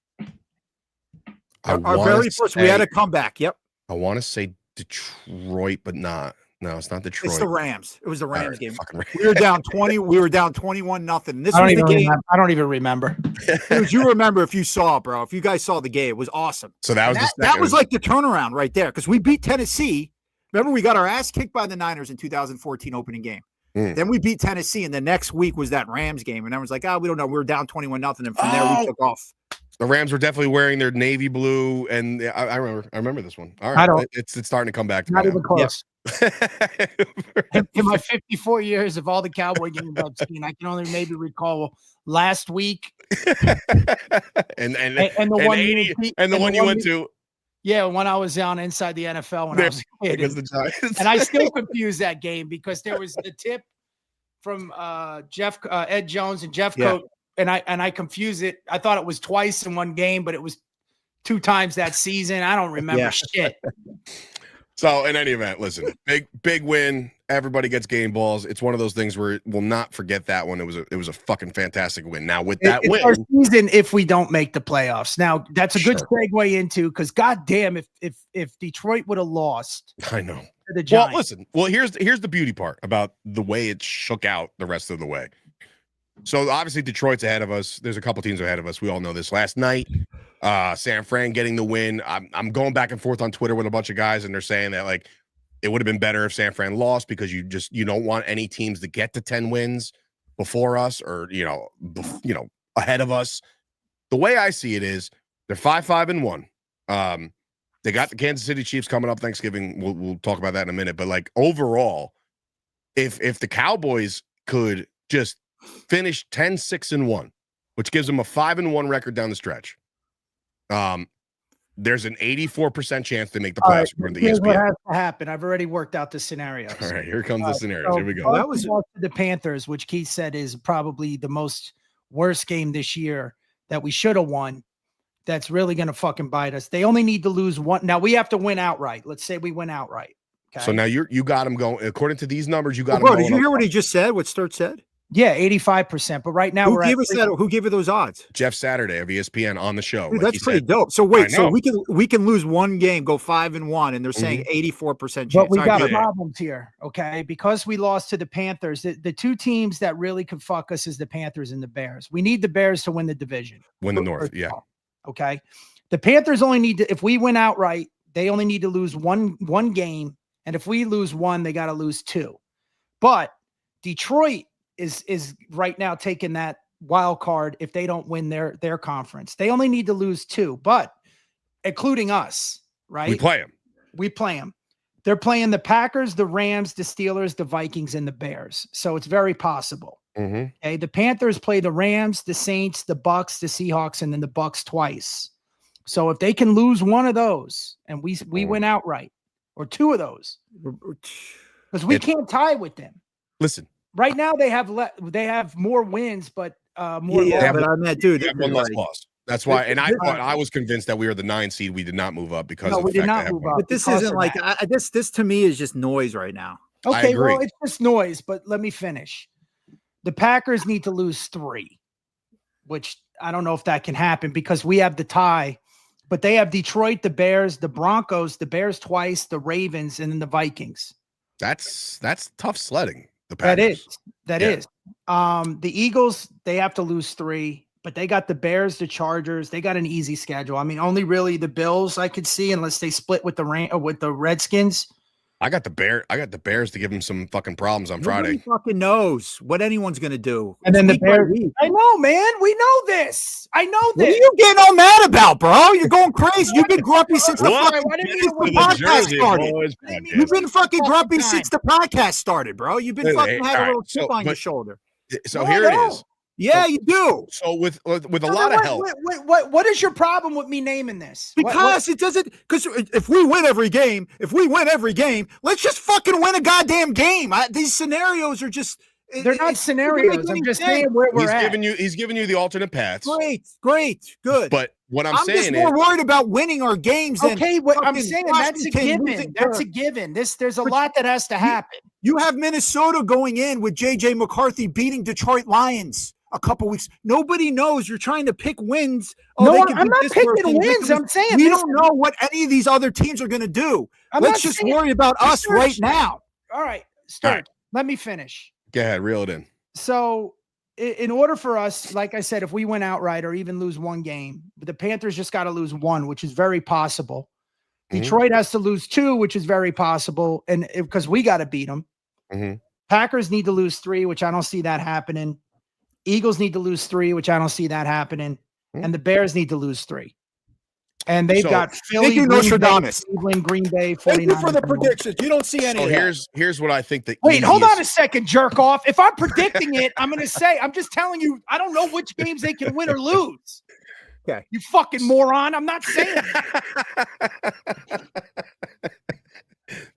Our very first, we had a comeback. Yep. I want to say Detroit, but not. No, it's not Detroit. It's the Rams. It was the Rams game. We were down 20. We were down 21-0. This was the game. I don't even remember. Dude, you remember if you saw it, bro. If you guys saw the game, it was awesome. So that was that was like the turnaround right there because we beat Tennessee. Remember, we got our ass kicked by the Niners in 2014 opening game. Then we beat Tennessee, and the next week was that Rams game, and everyone's like, we don't know. We were down 21-0, and from there we took off. The Rams were definitely wearing their navy blue, and I remember this one. All right, it's starting to come back to not me even close. In my 54 years of all the Cowboy games I've seen, I can only maybe recall last week and the one you went to. Yeah, when I was down inside the NFL when I was a kid. And I still confuse that game because there was the tip from Ed Jones and Jeff Coat. And I confuse it. I thought it was twice in one game, but it was 2 times that season. I don't remember shit. So in any event, listen, big win. Everybody gets game balls. It's one of those things where we'll not forget that one. It was a fucking fantastic win. Now with that win, our season if we don't make the playoffs. Now that's a good segue into because goddamn if Detroit would have lost, I know. To the Giants. Well, listen. Well, here's the beauty part about the way it shook out the rest of the way. So obviously Detroit's ahead of us. There's a couple teams ahead of us. We all know this. Last night, San Fran getting the win. I'm going back and forth on Twitter with a bunch of guys, and they're saying that like it would have been better if San Fran lost because you don't want any teams to get to 10 wins before us or ahead of us. The way I see it is they're 5-5-1. They got the Kansas City Chiefs coming up Thanksgiving. We'll talk about that in a minute. But like overall, if the Cowboys could just finish 10-6-1, which gives them a 5-1 record down the stretch. There's an 84% chance they make the playoffs. Right, here's what has to happen. I've already worked out the scenarios. All right, here comes the scenarios. Here we go. That was the Panthers, which Keith said is probably the most worst game this year that we should have won. That's really going to fucking bite us. They only need to lose one. Now we have to win outright. Let's say we win outright. Okay? So now you got them going. According to these numbers, you got them bro, going. did you hear what he just said? What Sturt said? Yeah, 85%. But right now who gave you those odds? Jeff Saturday of ESPN on the show. Dude, that's pretty dope. So wait, so we can lose one game, go 5-1, and they're saying 84% chance. But we got problems here, okay? Because we lost to the Panthers. The two teams that really could fuck us is the Panthers and the Bears. We need the Bears to win the division. Win the North, yeah. Okay. The Panthers only need to, if we win outright, they only need to lose one game. And if we lose one, they got to lose two. But Detroit is right now taking that wild card if they don't win their conference. They only need to lose two, but including us, right? We play them. They're playing the Packers, the Rams, the Steelers, the Vikings, and the Bears. So it's very possible. Mm-hmm. Okay. The Panthers play the Rams, the Saints, the Bucks, the Seahawks, and then the Bucks twice. So if they can lose one of those and we win outright, or two of those, because we can't tie with them. Listen. Right now they have more wins, but more. Yeah, but I meant, dude, one less loss. That's why. And I was convinced that we were the 9 seed. We did not move up because of the fact that move up. But this isn't like this to me is just noise right now. Okay, well, it's just noise. But let me finish. The Packers need to lose 3, which I don't know if that can happen because we have the tie. But they have Detroit, the Bears, the Broncos, the Bears twice, the Ravens, and then the Vikings. That's tough sledding. The Packers. That is. The Eagles, they have to lose 3, but they got the Bears, the Chargers. They got an easy schedule. I mean, only really the Bills I could see unless they split with the Redskins. I got the Bears to give them some fucking problems on Friday. Nobody fucking knows what anyone's gonna do. And then the Bears. I know, man. We know this. I know this. What are you getting all mad about, bro? You're going crazy. You've been grumpy since the podcast started. You've been fucking grumpy since the podcast started, bro. You've been fucking having a little chip on your shoulder. So here it is. Yeah, you do. So with a lot of help. What is your problem with me naming this? Because it doesn't. Because if we win every game, let's just fucking win a goddamn game. These scenarios are just. They're not scenarios. I'm just saying where we're at. He's giving you the alternate paths. Great, good. But what I'm saying is, I'm just more worried about winning our games. Okay, what I'm saying that's a given. That's a given. There's a lot that has to happen. You have Minnesota going in with J.J. McCarthy beating Detroit Lions a couple weeks. Nobody knows. You're trying to pick wins. No, I'm not picking wins. I'm saying we don't know what any of these other teams are going to do. Let's just worry about us right now. All right, Sturt, let me finish. Go ahead, reel it in. So, in order for us, like I said, if we win outright or even lose one game, the Panthers just got to lose 1, which is very possible. Mm-hmm. Detroit has to lose 2, which is very possible, and because we got to beat them. Mm-hmm. Packers need to lose 3, which I don't see that happening. Eagles need to lose 3, which I don't see that happening. And the Bears need to lose 3. And they've got Philly, Green Bay, 49ers. Thank you for the predictions. You don't see any of that. Here's what I think that. Wait, hold on a second, jerk off. If I'm predicting it, I'm going to say, I'm just telling you, I don't know which games they can win or lose. Okay. You fucking moron. I'm not saying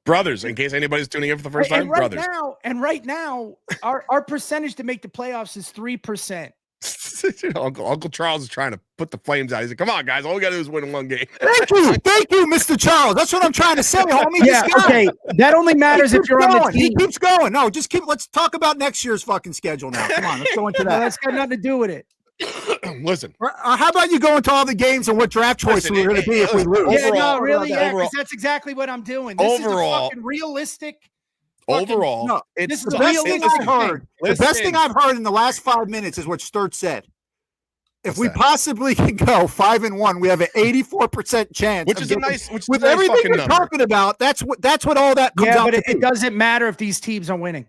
Brothers, in case anybody's tuning in for the first time, brothers. Right now, our percentage to make the playoffs is 3%. Uncle Charles is trying to put the flames out. He's like, come on, guys. All we got to do is win one game. Thank you, Mr. Charles. That's what I'm trying to say, homie. Yeah, okay. That only matters if you're on the team. He keeps going. No, let's talk about next year's fucking schedule now. Come on, let's go into that. Well, that's got nothing to do with it. Listen. How about you go into all the games and what draft choice we're going to be if we lose? Yeah, no, really, because that's exactly what I'm doing. This is a fucking realistic. It's the best thing I've heard. The best thing I've heard in the last 5 minutes is what Sturch said. If we possibly can go 5-1, we have an 84% chance. Which is a nice everything we're talking about. That's what all that comes out to. But it doesn't matter if these teams are winning.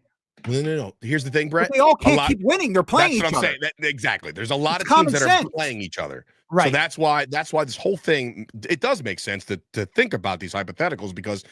No. Here's the thing, Brett. But they all can't keep winning. They're playing each other. That's what I'm saying. Exactly. There's a lot of teams that are playing each other. Right. So that's why this whole thing, it does make sense to think about these hypotheticals, because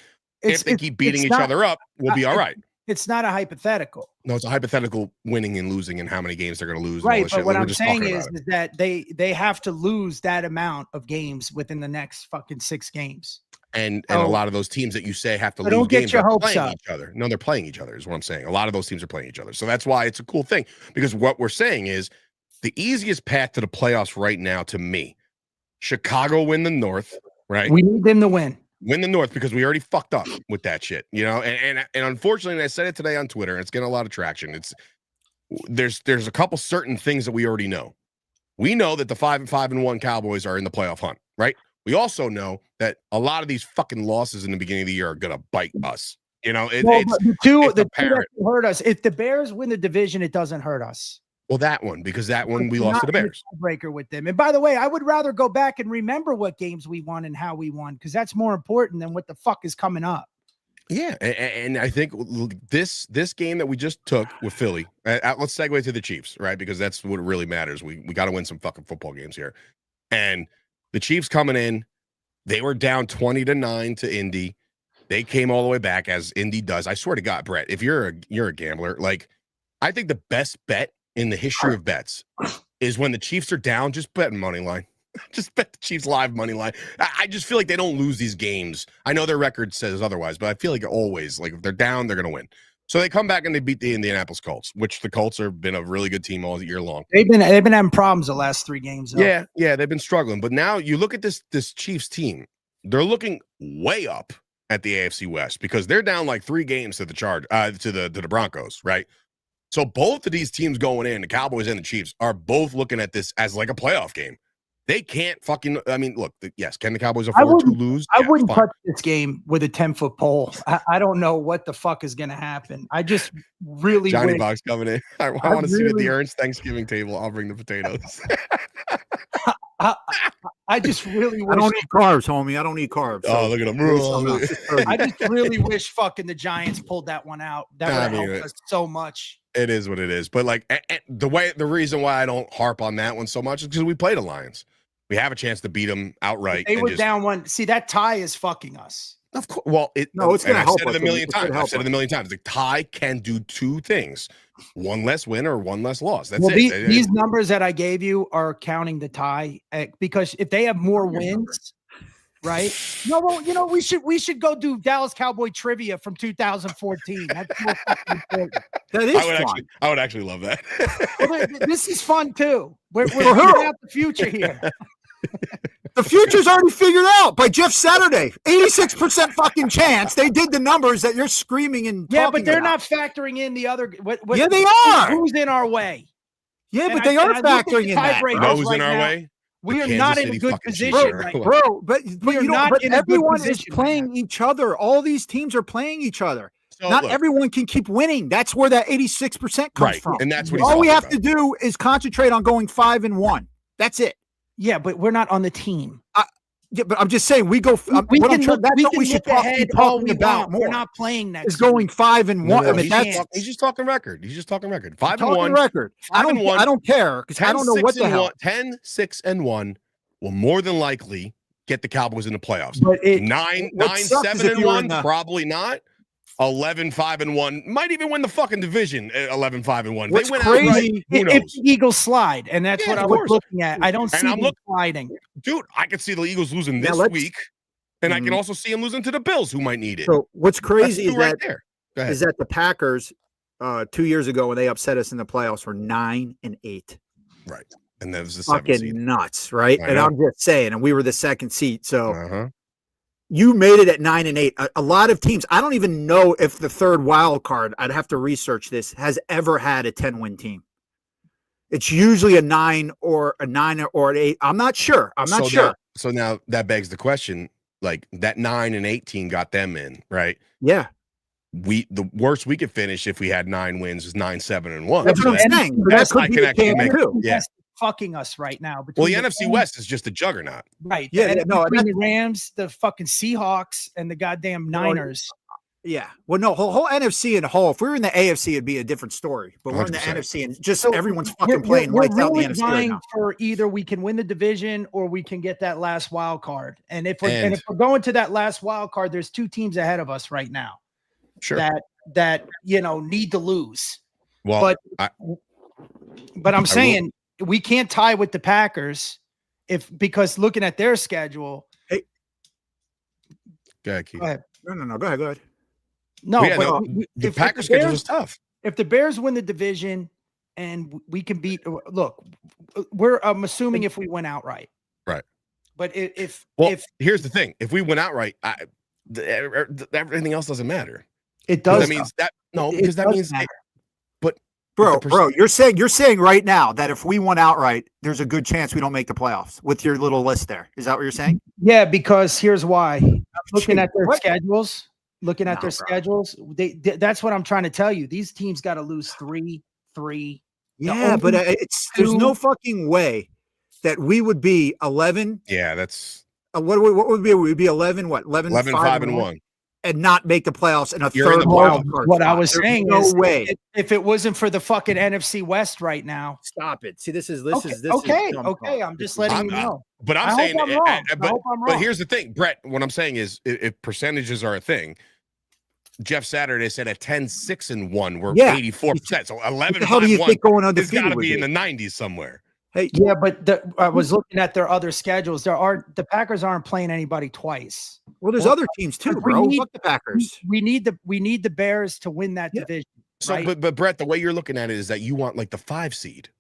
if they keep beating each other up, we'll be all right. It's not a hypothetical. No, it's a hypothetical winning and losing and how many games they're going to lose. Right, but what I'm saying is that they have to lose that amount of games within the next fucking 6 games. And a lot of those teams that you say have to lose don't games get your are hopes playing up. each other. No, they're playing each other is what I'm saying. A lot of those teams are playing each other. So that's why it's a cool thing, because what we're saying is the easiest path to the playoffs right now, to me, Chicago win the North, right? We need them to win. Win the North, because we already fucked up with that shit, and unfortunately, and I said it today on Twitter, and it's getting a lot of traction. There's a couple certain things that we already know. We know that the 5-1 Cowboys are in the playoff hunt, right? We also know that a lot of these fucking losses in the beginning of the year are gonna bite us. The two that hurt us. If the Bears win the division, it doesn't hurt us. Well, that one, because that one we lost to the Bears. Breaker with them. And by the way, I would rather go back and remember what games we won and how we won, because that's more important than what the fuck is coming up. Yeah, and I think this game that we just took with Philly, let's segue to the Chiefs, right? Because that's what really matters. We got to win some fucking football games here. And the Chiefs coming in, they were down 20-9 to Indy. They came all the way back, as Indy does. I swear to God, Brett, if you're a gambler, like, I think the best bet in the history of bets is when the Chiefs are down, just bet money line. Just bet the Chiefs live money line. I just feel like they don't lose these games. I know their record says otherwise, but I feel like always, like, if they're down, they're going to win. So they come back and they beat the Indianapolis Colts, which the Colts have been a really good team all year long. They've been having problems the last 3 games. Though. Yeah, they've been struggling. But now you look at this Chiefs team, they're looking way up at the AFC West, because they're down like 3 games to the Broncos, right? So both of these teams going in, the Cowboys and the Chiefs, are both looking at this as like a playoff game. They can't fucking, I mean, look, yes, can the Cowboys afford to lose? I wouldn't touch this game with a 10-foot pole. I don't know what the fuck is going to happen. I just really Johnny Box coming in. I want to see at the Ernst Thanksgiving table. I'll bring the potatoes. I just really wish. I don't eat carbs, homie. I don't eat carbs. Oh, look at him. I just really wish fucking the Giants pulled that one out. That would help us so much. It is what it is. But like the reason why I don't harp on that one so much is because we played the Lions. We have a chance to beat them outright. They were down 1. See, that tie is fucking us. Of course. Well, it's going to help. I've said it a million times. The tie can do 2 things: 1 less win or 1 less loss. That's it. These numbers that I gave you are counting the tie, because if they have more wins, right? No, well, we should go do Dallas Cowboy trivia from 2014. That's more fucking important. That is fun. I would actually love that. Well, this is fun too. We're figuring out the future here. The future's already figured out by Jeff Saturday. 86% fucking chance. They did the numbers that you're screaming and but they're not factoring in the other. Yeah, they are. Who's in our way? Yeah, but they are factoring in that. Who's in our way? We are not in a good position, bro. But everyone is playing each other. All these teams are playing each other. So not everyone can keep winning. That's where that 86% comes from. And that's what all we have to do is concentrate on going 5-1. That's it. Yeah, but we're not on the team. Yeah, but I'm just saying we go. That's what we should be talking about more. We're not playing next. Is going 5-1. No, I mean, he's just talking record. 5-1 record. I don't care because I don't know what the hell. 10-6-1 will more than likely get the Cowboys in the playoffs. But 9-7-1, probably not. 11-5-1 might even win the fucking division. 11-5-1. What's they win crazy if the Eagles slide, and that's what I was looking at. I don't see them sliding. Dude, I could see the Eagles losing this week, and I can also see them losing to the Bills, who might need it. So what's crazy is that the Packers 2 years ago when they upset us in the playoffs were 9-8. Right. And that was the 7th Fucking seed. nuts, right? I And know. I'm just saying, and we were the 2nd seed. So Uh-huh. you made it at 9 and 8. A lot of teams, I don't even know if the 3rd wild card, I'd have to research this, has ever had a 10-win team. It's usually a 9 or an 8. I'm not sure. So now that begs the question, like that 9 and 8 team got them in, right? Yeah. The worst we could finish if we had 9 wins is 9, 7, and 1. That's what I'm saying. But that could be a actually make too. Yeah. Fucking us right now. Well, the NFC West is just a juggernaut. Right. Yeah, Between the Rams, the fucking Seahawks, and the goddamn Niners. Yeah. Well, no, whole NFC and whole. If we were in the AFC, it'd be a different story. But we're in the 100%. NFC, and just everyone's fucking playing lights out in the NFC right now. For either we can win the division or we can get that last wild card. And if we're going to that last wild card, there's 2 teams ahead of us right now. Sure. That need to lose. Well, but I'm saying we can't tie with the Packers because looking at their schedule. Hey, go ahead, Keith. Go ahead. No. Go ahead. No, the Packers schedule is tough. If the Bears win the division and we can beat, look, I'm assuming if we win outright, right? But if here's the thing: if we win outright, everything else doesn't matter. It does. That means that because that means. But bro, you're saying right now that if we won outright, there's a good chance we don't make the playoffs with your little list there. Is that what you're saying? Yeah, because here's why. Looking at their schedules. That's what I'm trying to tell you. These teams got to lose 3. Yeah, but there's no fucking way that we would be 11. Yeah, that's what would be? We'd be 11. What 11? 5 and 1, and not make the playoffs in a You're in third the wild playoffs. card. What spot. I was There's saying no is, way. If it wasn't for the fucking NFC West right now, Stop it. See, this is okay. dumb Okay, talk. I'm just letting you know. But I'm I saying, hope I'm wrong. I hope I'm but wrong. here's the thing, Brett. What I'm saying is, if percentages are a thing, Jeff Saturday said at 10, 6 and 1, we're 84%. So 11. What the hell do you think going It's got undefeated to would be in be? the 90s somewhere. Hey, Yeah, but I was looking at their other schedules. The Packers aren't playing anybody twice. well, there's other teams too, bro. Fuck the Packers. We need the Bears to win that division. So, right? but Brett, the way you're looking at it is that you want like the 5 seed,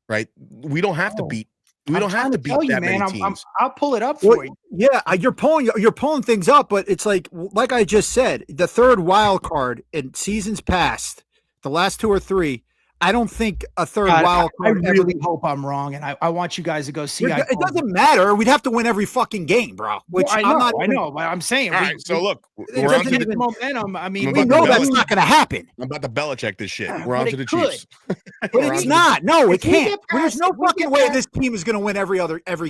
right? We don't have to beat. We I'm don't have trying to to beat tell you, that man. many teams. I'll pull it up Well, for you. yeah, you're pulling things up, but it's like I just said, the third wild card in seasons past, the last 2 or 3. I don't think a third wild I card. really hope I'm wrong, and I want you guys to go see. It doesn't matter. We'd have to win every fucking game, bro. Which I know, I'm not. I know. But I'm saying. All right, so look, it we're on to doesn't the, momentum. I mean, We about know the that's Belichick. not going to happen. I'm about to Belichick this shit. We're But on to it the could. Chiefs. But We're on it's to not. No, it If we can't. get There's past- no if we fucking get way past- this team is going to win every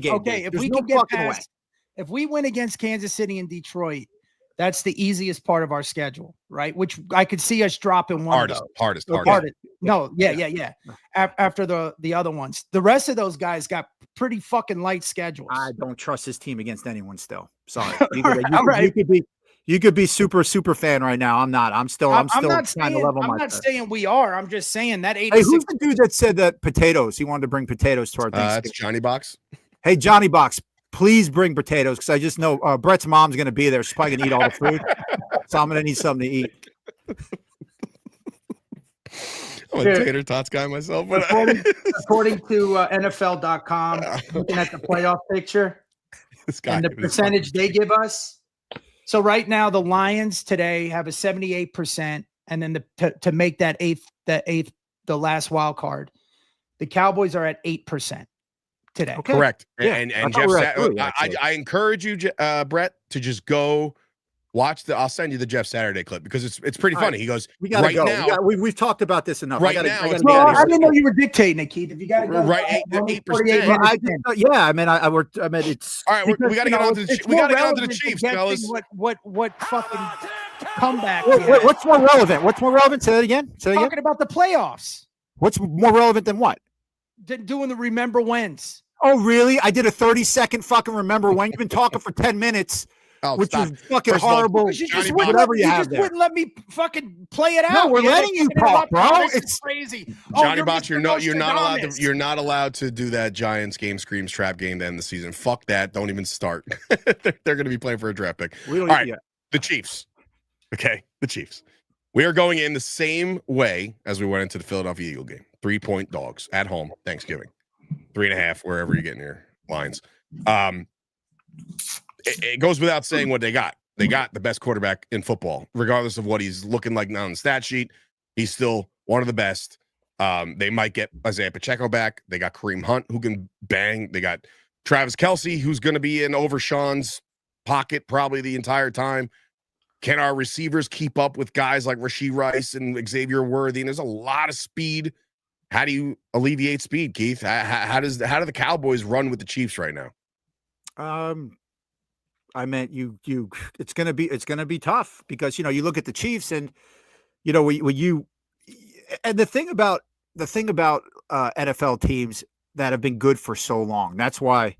game. Okay, dude. if There's we no can get fucking way. past, if we win against Kansas City and Detroit, that's the easiest part of our schedule, right? Which I could see us dropping one. Hardest. No, yeah. After the other ones, the rest of those guys got pretty fucking light schedules. I don't trust this team against anyone. Still, sorry. Right. You could be super fan right now. I'm not. I'm still I'm trying not to saying, level I'm my. not saying we are. I'm just saying that 86. Hey, who's the dude that said that potatoes? He wanted to bring potatoes to our Thanksgiving. That's Johnny Box. Hey, Johnny Box, please bring potatoes because I just know Brett's mom's going to be there. She's probably going to eat all the food. So I'm going to need something to eat. I'm a tater tots guy myself. But according to NFL.com, looking at the playoff picture and the percentage they give us. So right now, the Lions today have a 78%, and then to make that eighth, the last wild card, the Cowboys are at 8% today. Okay. Correct. Yeah, And I thought Jeff, we were at 3, I encourage you, Brett, to just go watch I'll send you the Jeff Saturday clip because it's pretty funny. Right. He goes, We got to right go. now, We've talked about this enough. Right I gotta, now, I gotta it's get out of I here. didn't know you were dictating it, Keith. If you got to go, Right, 8%. Yeah, I mean, it's all right, we got to get on to the Chiefs, fellas. What fucking comeback? what's more relevant? What's more relevant? Say that again. Talking about the playoffs. What's more relevant than what? Doing the remember whens. Oh, really? I did a 30-second fucking remember when. You've been talking for 10 minutes, which stop. is fucking First of all, horrible. Because you just Johnny wouldn't, whatever let, you you have just there. wouldn't let me fucking play it No, out. we're letting you talk, bro. It's crazy. Johnny Box, you're not allowed to do that Giants game, screams trap game to end the season. Fuck that. Don't even start. They're going to be playing for a draft pick. We don't All right, yet. the Chiefs. Okay, the Chiefs. We are going in the same way as we went into the Philadelphia Eagle game. 3-point dogs at home, Thanksgiving. 3.5, wherever you're getting your lines. It goes without saying what they got. They got the best quarterback in football, regardless of what he's looking like now on the stat sheet. He's still one of the best. They might get Isaiah Pacheco back. They got Kareem Hunt, who can bang. They got Travis Kelce, who's going to be in over Sean's pocket probably the entire time. Can our receivers keep up with guys like Rashee Rice and Xavier Worthy? And there's a lot of speed. How do you alleviate speed, Keith? How do the Cowboys run with the Chiefs right now? I meant it's gonna be tough because you look at the Chiefs and the thing about NFL teams that have been good for so long. That's why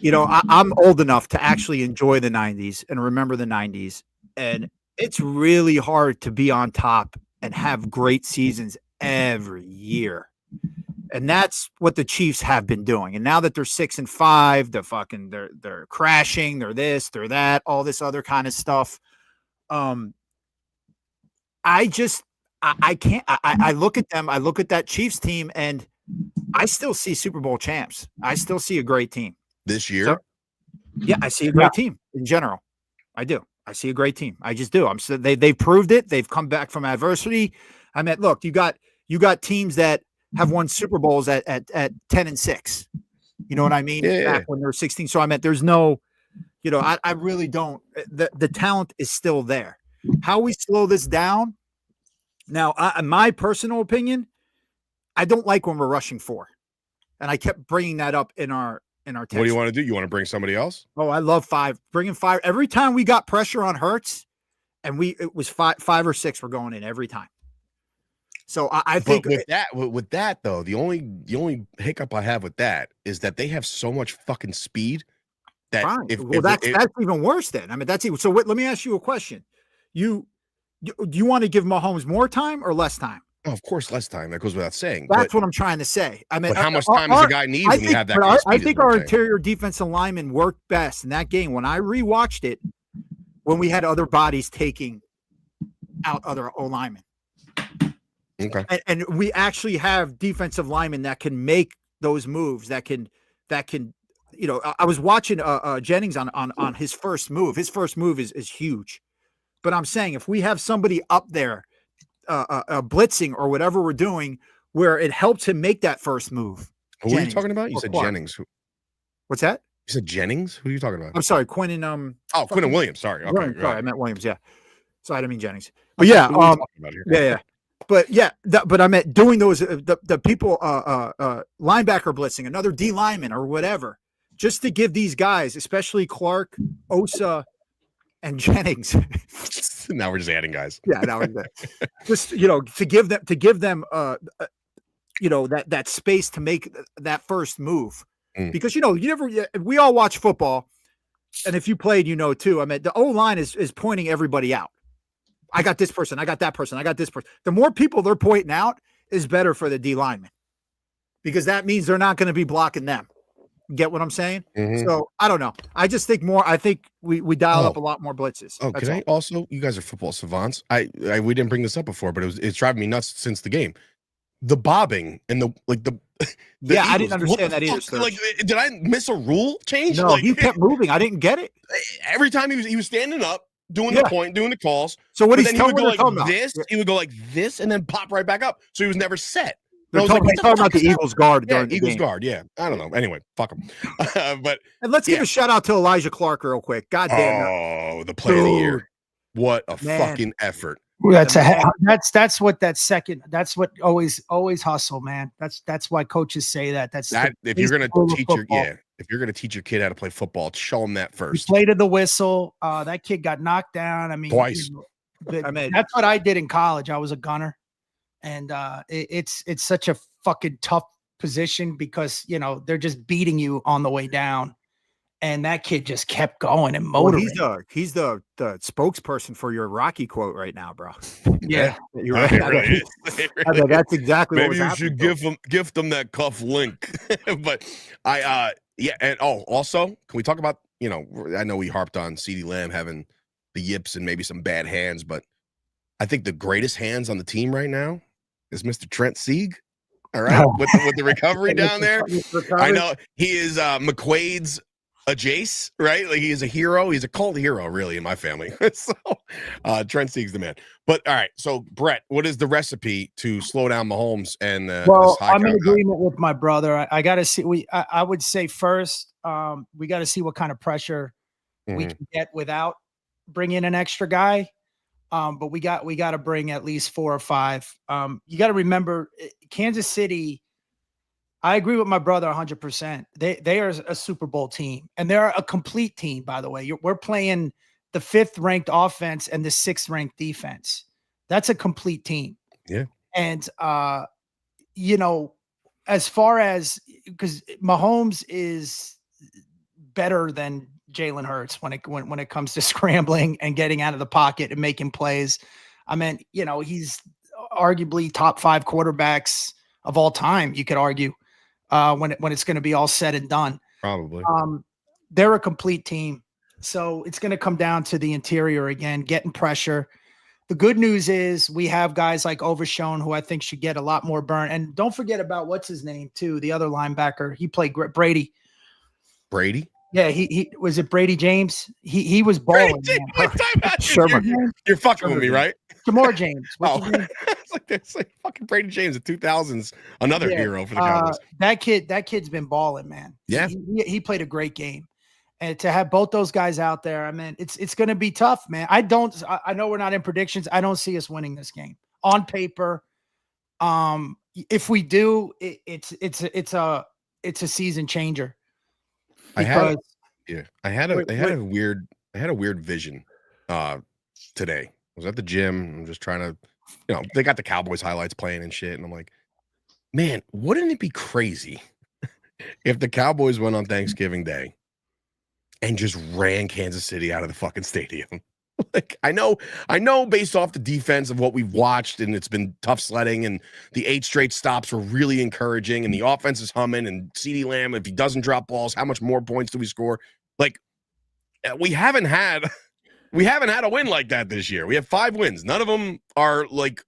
I'm old enough to actually enjoy the 90s and remember the 90s, and it's really hard to be on top and have great seasons every year. And that's what the Chiefs have been doing. And now that they're 6-5, they're crashing, they're this, they're that, all this other kind of stuff. I look at them, I look at that Chiefs team, and I still see Super Bowl champs. I still see a great team. This year? So, yeah, I see a great team in general. I do. I see a great team. I just do. They've proved it. They've come back from adversity. I mean, look, you got teams that have won Super Bowls at 10-6. You know what I mean? Yeah. Back when they were 16. So I meant there's no, I really don't. The talent is still there. How we slow this down? Now, in my personal opinion, I don't like when we're rushing 4, and I kept bringing that up in our text. What do you want to do? You want to bring somebody else? Oh, I love 5. Bringing 5 every time we got pressure on Hurts, and it was 5 or 6 were going in every time. So I think with that though, the only hiccup I have with that is that they have so much fucking speed that that's even worse. Then I mean that's even so. Let me ask you a question. Do you want to give Mahomes more time or less time? Oh, of course, less time. That goes without saying. That's what I'm trying to say. I mean, but how much time does a guy need when you have that kind of speed? I think our interior defensive linemen worked best in that game. When I rewatched it, when we had other bodies taking out other O linemen. Okay. And we actually have defensive linemen that can make those moves. That can. I was watching Jennings on his first move. His first move is huge. But I'm saying if we have somebody up there blitzing or whatever we're doing where it helps him make that first move. Who are you talking about? You said Clark. Jennings. What's that? You said Jennings? Who are you talking about? I'm sorry, Quinn and Quinn and Williams. Sorry. Okay. Williams, sorry, I meant Williams, yeah. So I didn't mean Jennings. But yeah, yeah. But yeah, but I meant doing those the people linebacker blitzing, another D lineman or whatever, just to give these guys, especially Clark, Osa, and Jennings. Now we're just adding guys. Yeah, now we're just to give them that space to make that first move. Because we all watch football, and if you played, too. I mean, the O line is pointing everybody out. I got this person. I got that person. I got this person. The more people they're pointing out is better for the D linemen, because that means they're not going to be blocking them. Get what I'm saying? Mm-hmm. So I don't know. I just think more. I think we dial up a lot more blitzes. Oh, can I also? You guys are football savants. We didn't bring this up before, but it's driving me nuts since the game. The bobbing and the yeah, I didn't understand that either. Like, did I miss a rule change? No, he kept moving. I didn't get it. Every time he was standing up, doing the point, doing the calls. So what he's he would go like this, he would go like this, and then pop right back up. So he was never set. They're talking about the Eagles guard during the Eagles game. guard. Yeah, I don't know. Anyway, fuck him. And let's give a shout out to Elijah Clark real quick. God damn. Oh, the play of the year! What a fucking effort. That's what always hustle, man. That's why coaches say that. If you're gonna teach your kid how to play football, show him that first. He played to the whistle. That kid got knocked down. I mean, twice. That's what I did in college. I was a gunner, and it's such a fucking tough position because they're just beating you on the way down. And that kid just kept going and motoring. He's the spokesperson for your Rocky quote right now, bro. Yeah, you're right. Really I mean, that's exactly. Maybe you should gift them that cuff link. But and also, can we talk about I know we harped on CeeDee Lamb having the yips and maybe some bad hands, but I think the greatest hands on the team right now is Mr. Trent Sieg. All right, with the recovery down there. I know he is McQuaid's a Jace, right? Like he is a hero. He's a cult hero, really, in my family. So Trent Sieg's the man. But all right, so Bret, what is the recipe to slow down Mahomes and well, I'm in agreement with my brother. I got to see. I would say first, we got to see what kind of pressure we can get without bringing an extra guy. But we got to bring at least 4 or 5. You got to remember, Kansas City. I agree with my brother 100%. They are a Super Bowl team, and they're a complete team, by the way. We're playing the 5th ranked offense and the 6th ranked defense. That's a complete team. Yeah. And, as far as, because Mahomes is better than Jalen Hurts when it comes to scrambling and getting out of the pocket and making plays. I mean, he's arguably top 5 quarterbacks of all time, you could argue. When it's going to be all said and done. Probably. They're a complete team. So it's going to come down to the interior again, getting pressure. The good news is we have guys like Overshown who I think should get a lot more burn. And don't forget about what's his name too, the other linebacker. He played Brady. Brady? Yeah, he was it Brady James? He was balling. You're fucking with me, right? Jamar James. It's like fucking Brady James in 2000s, another hero for the Cowboys. That kid's been balling, man. Yeah, he played a great game, and to have both those guys out there, I mean, it's going to be tough, man. I know we're not in predictions. I don't see us winning this game on paper. If we do, it's a season changer. I had a weird vision today. I was at the gym. I'm just trying to, they got the Cowboys highlights playing and shit. And I'm like, man, wouldn't it be crazy if the Cowboys went on Thanksgiving Day and just ran Kansas City out of the fucking stadium? Like, I know based off the defense of what we've watched, and it's been tough sledding, and the 8 straight stops were really encouraging, and the offense is humming, and CeeDee Lamb, if he doesn't drop balls, how much more points do we score? Like, we haven't had a win like that this year. We have 5 wins. None of them are like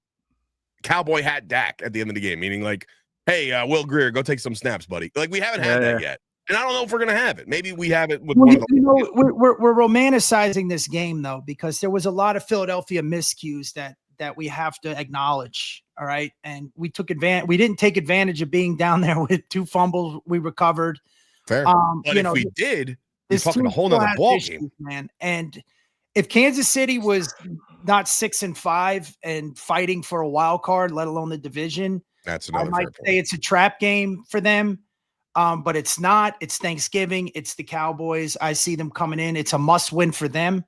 cowboy hat Dak at the end of the game, meaning like, hey, Will Grier, go take some snaps, buddy. Like, we haven't had that yet. And I don't know if we're going to have it. Maybe we have it with one of the we're romanticizing this game, though, because there was a lot of Philadelphia miscues that we have to acknowledge. All right. And we took advantage. We didn't take advantage of being down there with 2 fumbles we recovered. Fair. But if we did, it's fucking a whole nother ball game, man. And if Kansas City was not 6-5 and fighting for a wild card, let alone the division, that's another. I might say it's a trap game for them. But it's not. It's Thanksgiving. It's the Cowboys. I see them coming in. It's a must win for them.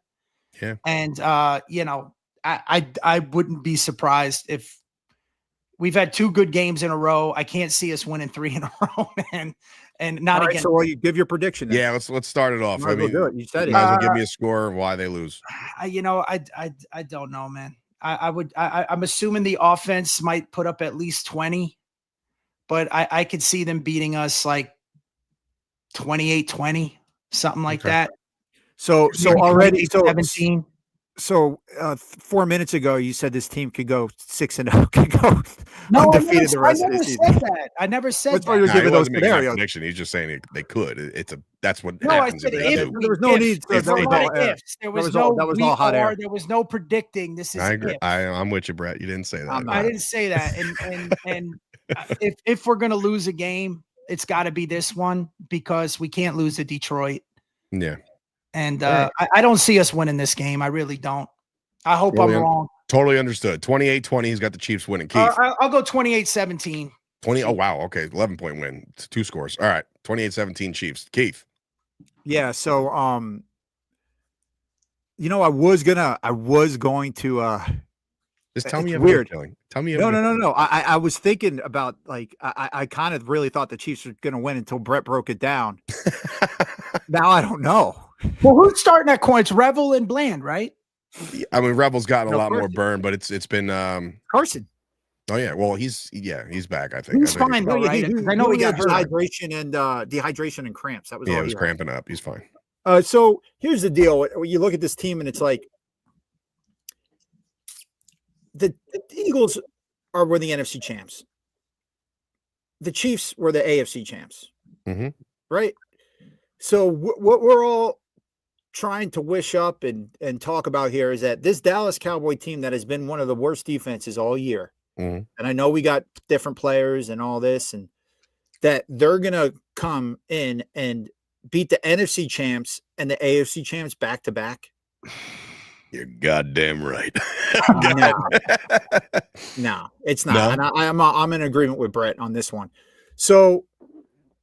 Yeah. And I wouldn't be surprised if we've had 2 good games in a row. I can't see us winning 3 in a row, man. And not again. So, you give your prediction then. Yeah, let's start it off. I mean, you said it. Might as well give me a score of why they lose. I don't know, man. I'm assuming the offense might put up at least 20. But I could see them beating us like 28-20, something like that. So already 17. So 4 minutes ago, you said this team could go 6-0, could go undefeated the rest of the season. I never said That's that. why you're giving those scenarios. Prediction. He's just saying they could. That's what no, happens. I said if there was no need. There was no hot air. There was no predicting. This is. I agree. I'm with you, Bret. You didn't say that. I didn't say that. And if we're gonna lose a game, it's got to be this one because we can't lose to Detroit. Yeah. And I don't see us winning this game. I really don't. I hope I'm wrong. Totally understood. 28-20. He's got the Chiefs winning. Keith. I'll go 28-17. 20. Oh, wow. Okay. 11-point win. It's 2 scores. All right. 28-17 Chiefs. Keith. Yeah. So, I was going to, just tell me it's weird. Tell me. No. I was thinking about I kind of really thought the Chiefs were going to win until Bret broke it down. Now I don't know. Well, who's starting that coin? It's Revel and Bland, right? I mean, Revel's gotten a lot more burn, but it's been Carson. Oh yeah, well he's back. I think he's fine though, right? I know he got dehydration and cramps. That was he was cramping up. He's fine. So here's the deal: when you look at this team, and it's like the Eagles are the NFC champs. the Chiefs were the AFC champs, Mm-hmm. right? So what we're all trying to wish up and talk about here is that this Dallas Cowboy team that has been one of the worst defenses all year, Mm-hmm. and I know we got different players and all this, and that they're going to come in and beat the NFC champs and the AFC champs back to back. You're goddamn right. No, it's not. No? And I'm in agreement with Bret on this one. So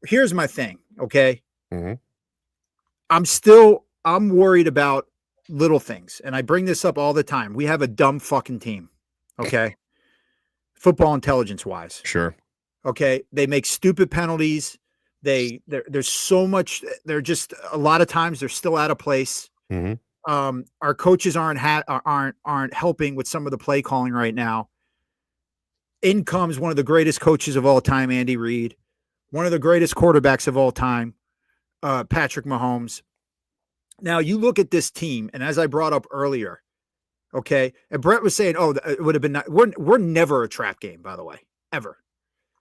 here's my thing. Okay. Mm-hmm. I'm worried about little things. And I bring this up all the time. We have a dumb fucking team. Okay. Football intelligence wise. Sure. Okay. They make stupid penalties. There's so much. They're just a lot of times they're still out of place. Mm-hmm. Our coaches aren't helping with some of the play calling right now. In comes one of the greatest coaches of all time, Andy Reid, one of the greatest quarterbacks of all time, Patrick Mahomes. Now you look at this team, and as I brought up earlier, okay, and Bret was saying, "Oh, it would have been." We're never a trap game, by the way, ever.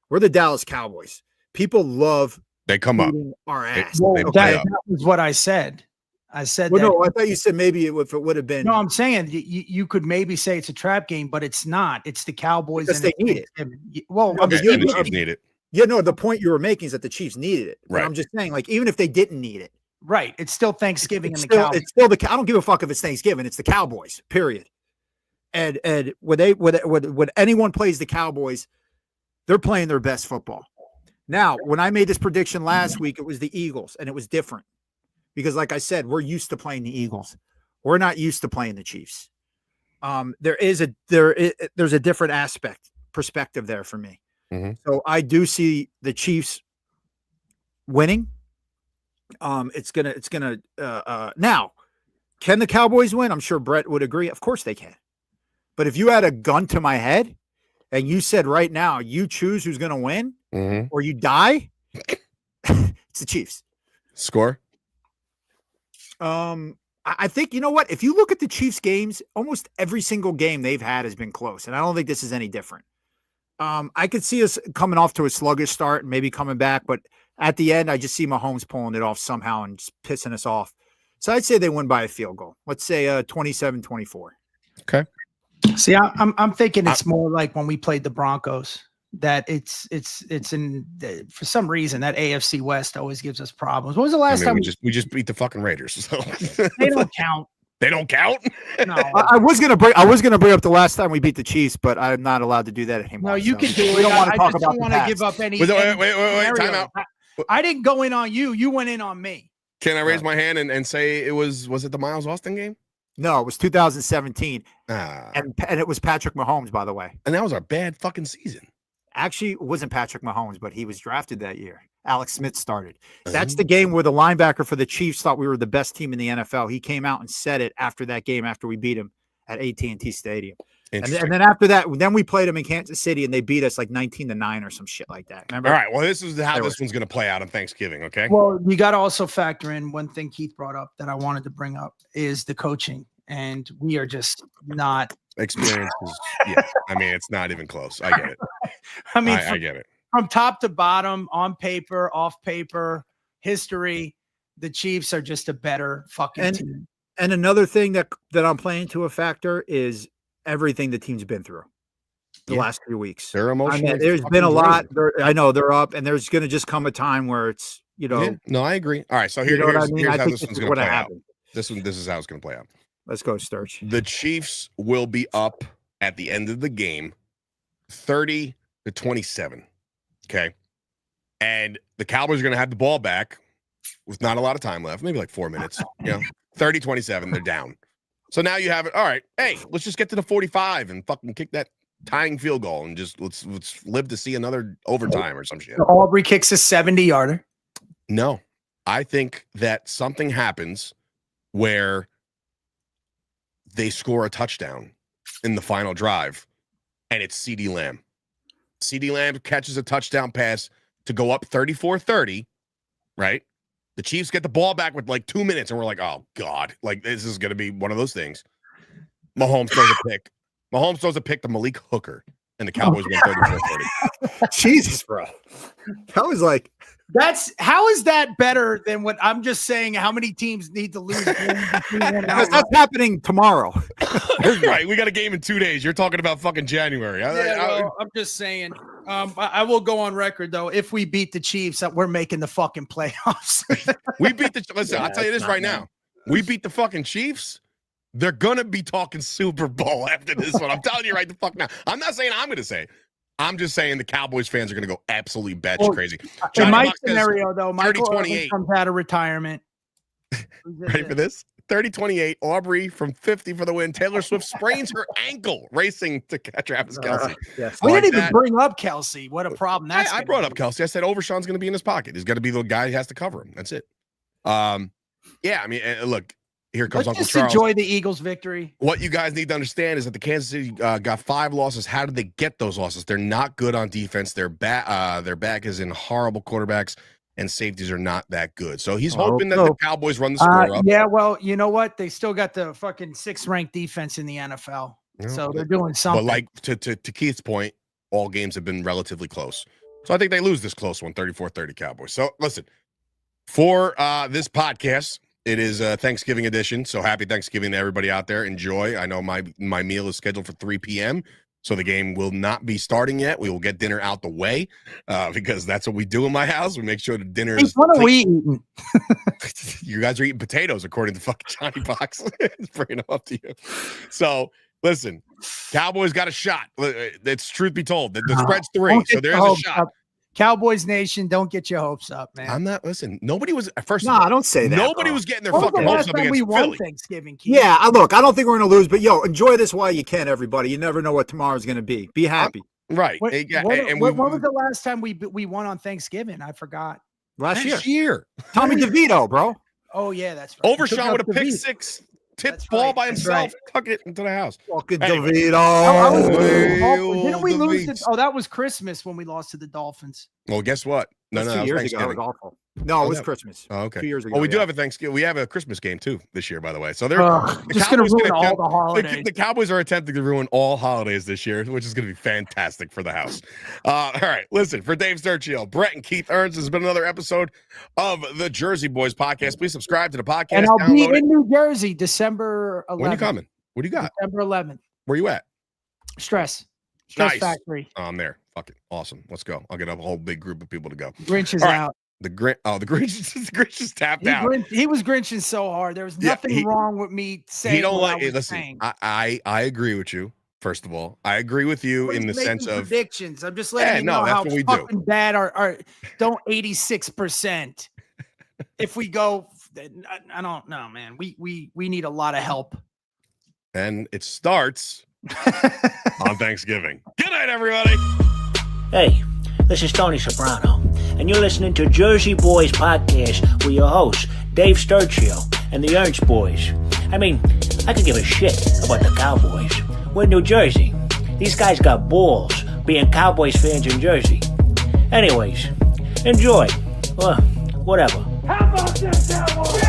We're the Dallas Cowboys. People love they come up our ass. That was what I said. I said that. No, I thought you said maybe if it would have been. No, I'm saying you could maybe say it's a trap game, but it's not. It's the Cowboys. Because they need it. Well, the Chiefs need it. Yeah, no, the point you were making is that the Chiefs needed it. But right. I'm just saying, like, even if they didn't need it. Right. It's still Thanksgiving it's and the Cowboys. It's still I don't give a fuck if it's Thanksgiving. It's the Cowboys, period. And when anyone plays the Cowboys, they're playing their best football. Now, when I made this prediction last week, it was the Eagles, and it was different. Because, like I said, we're used to playing the Eagles. We're not used to playing the Chiefs. There's a different perspective there for me. Mm-hmm. So I do see the Chiefs winning. It's gonna. Now, can the Cowboys win? I'm sure Bret would agree. Of course they can. But if you had a gun to my head and you said right now you choose who's gonna win or you die, it's the Chiefs. Score. I think, you know what? If you look at the Chiefs games, almost every single game they've had has been close. And I don't think this is any different. I could see us coming off to a sluggish start and maybe coming back. But at the end, I just see Mahomes pulling it off somehow and just pissing us off. So I'd say they win by a field goal. Let's say 27-24. Okay. See, I'm thinking it's more like when we played the Broncos. That it's in for some reason that AFC West always gives us problems. When was the last time we just beat the fucking Raiders? So they don't count. They don't count. No, I was gonna bring up the last time we beat the Chiefs, but I'm not allowed to do that anymore. No, you can do it. We don't want to talk about. I don't want to give up any. Wait, time out. I didn't go in on you. You went in on me. Can I raise my hand and say was it the Miles Austin game? No, it was 2017, and it was Patrick Mahomes, by the way. And that was our bad fucking season. Actually, it wasn't Patrick Mahomes, but he was drafted that year. Alex Smith started. That's the game where the linebacker for the Chiefs thought we were the best team in the NFL. He came out and said it after that game, after we beat him at AT&T Stadium. And then after that, then we played them in Kansas City, and they beat us like 19-9 or some shit like that. Remember? All right. Well, this is how this one's going to play out on Thanksgiving, okay? Well, you got to also factor in one thing Keith brought up that I wanted to bring up is the coaching. And we are just not experience. Yeah, I mean, it's not even close. I get it. I mean, I get it. From top to bottom, on paper, off paper, history, the Chiefs are just a better fucking team. And another thing that I'm playing to a factor is everything the team's been through the last few weeks. They're emotional. I mean, there's been a lot. I know they're up, and there's going to just come a time where it's, you know. Yeah, no, I agree. All right, so here's how this one's going to play out. This is how it's going to play out. Let's go, Sturch. The Chiefs will be up at the end of the game, 30-27. Okay. And the Cowboys are going to have the ball back with not a lot of time left, maybe like 4 minutes. 30-27, they're down. So now you have it. All right. Hey, let's just get to the 45 and fucking kick that tying field goal and just let's live to see another overtime or some shit. Aubrey kicks a 70-yarder. No, I think that something happens where they score a touchdown in the final drive, and it's CeeDee Lamb. CeeDee Lamb catches a touchdown pass to go up 34-30, right? The Chiefs get the ball back with like 2 minutes, and we're like, oh, God. Like, this is going to be one of those things. Mahomes throws a pick. Mahomes throws a pick to Malik Hooker, and the Cowboys win 34-30. Jesus, bro. That was like How is that better than what I'm just saying? How many teams need to lose? because that's happening tomorrow. Right, we got a game in 2 days. You're talking about fucking January. I'm just saying. I will go on record though. If we beat the Chiefs, that we're making the fucking playoffs. We beat the. Listen, I'll tell you this right now. We beat the fucking Chiefs. They're gonna be talking Super Bowl after this one. I'm telling you right the fuck now. I'm not saying I'm gonna say it. I'm just saying the Cowboys fans are gonna go absolutely batshit crazy. In my scenario, though, Michael Irvin comes out of retirement. Ready for this? 30-28. Aubrey from 50 for the win. Taylor Swift sprains her ankle racing to catch Travis Kelce. Yes. We didn't even bring up Kelce. What a problem that's. I brought up Kelce. I said Overshawn's going to be in his pocket. He's got to be the guy who has to cover him. That's it. Yeah, I mean, look, here comes Uncle Charles. Enjoy the Eagles' victory. What you guys need to understand is that the Kansas City got 5 losses. How did they get those losses? They're not good on defense. Their back is in horrible quarterbacks. And safeties are not that good. So he's hoping that the Cowboys run the score up. Yeah, well, you know what? They still got the fucking 6th-ranked defense in the NFL. So they're doing something. But like to Keith's point, all games have been relatively close. So I think they lose this close one, 34-30 Cowboys. So listen, for this podcast, it is a Thanksgiving edition. So happy Thanksgiving to everybody out there. Enjoy. I know my meal is scheduled for 3 p.m., so the game will not be starting yet. We will get dinner out the way because that's what we do in my house. We make sure the dinner is. What are we eating? You guys are eating potatoes, according to fucking Johnny Box. It's bringing them up to you. So listen, Cowboys got a shot. It's truth be told. The spread's 3, so there's a shot. Cowboys Nation, don't get your hopes up, man. I'm not. Listen, nobody was first. No, don't say that. Nobody was getting their fucking hopes up against we won Philly. Thanksgiving, Keith. Yeah, look, I don't think we're going to lose, but enjoy this while you can, everybody. You never know what tomorrow's going to be. Be happy. Right. When was the last time we won on Thanksgiving? I forgot. Last year. Tommy DeVito, bro. Oh yeah, that's right. Overshawn with a pick 6. Tipped ball by himself, tuck it into the house. Fucking anyway. DeVito. Didn't we lose? That was Christmas when we lost to the Dolphins. Well, guess what? No, 2 years ago. It was awful. No, it was Christmas. Oh, okay. 2 years ago. Well, we do have a Thanksgiving. We have a Christmas game too this year, by the way. So they're just going to ruin all the holidays. The Cowboys are attempting to ruin all holidays this year, which is going to be fantastic for the house. All right, listen, for Dave Sturchio, Bret, and Keith Ernst, has been another episode of the Jersey Boyz Podcast. Please subscribe to the podcast. And I'll be in New Jersey December 11th. When are you coming? What do you got? December 11th. Where you at? Stress Nice. Factory. I'm there. Fuck it. Awesome. Let's go. I'll get a whole big group of people to go. Grinch is out. The Grinch is tapped out. He was Grinching so hard. There was nothing wrong with me saying. He don't like it. Listen, I agree with you. First of all, I agree with you in the sense of predictions. I'm just letting you know how fucking bad our don't 86%. If we go, I don't know, man. We need a lot of help. And it starts on Thanksgiving. Good night, everybody. Hey, this is Tony Soprano, and you're listening to Jersey Boyz Podcast with your hosts, Dave Sturchio and the Ernst boys. I mean, I could give a shit about the Cowboys. We're in New Jersey. These guys got balls being Cowboys fans in Jersey. Anyways, enjoy. Well, whatever. How about this, Cowboys?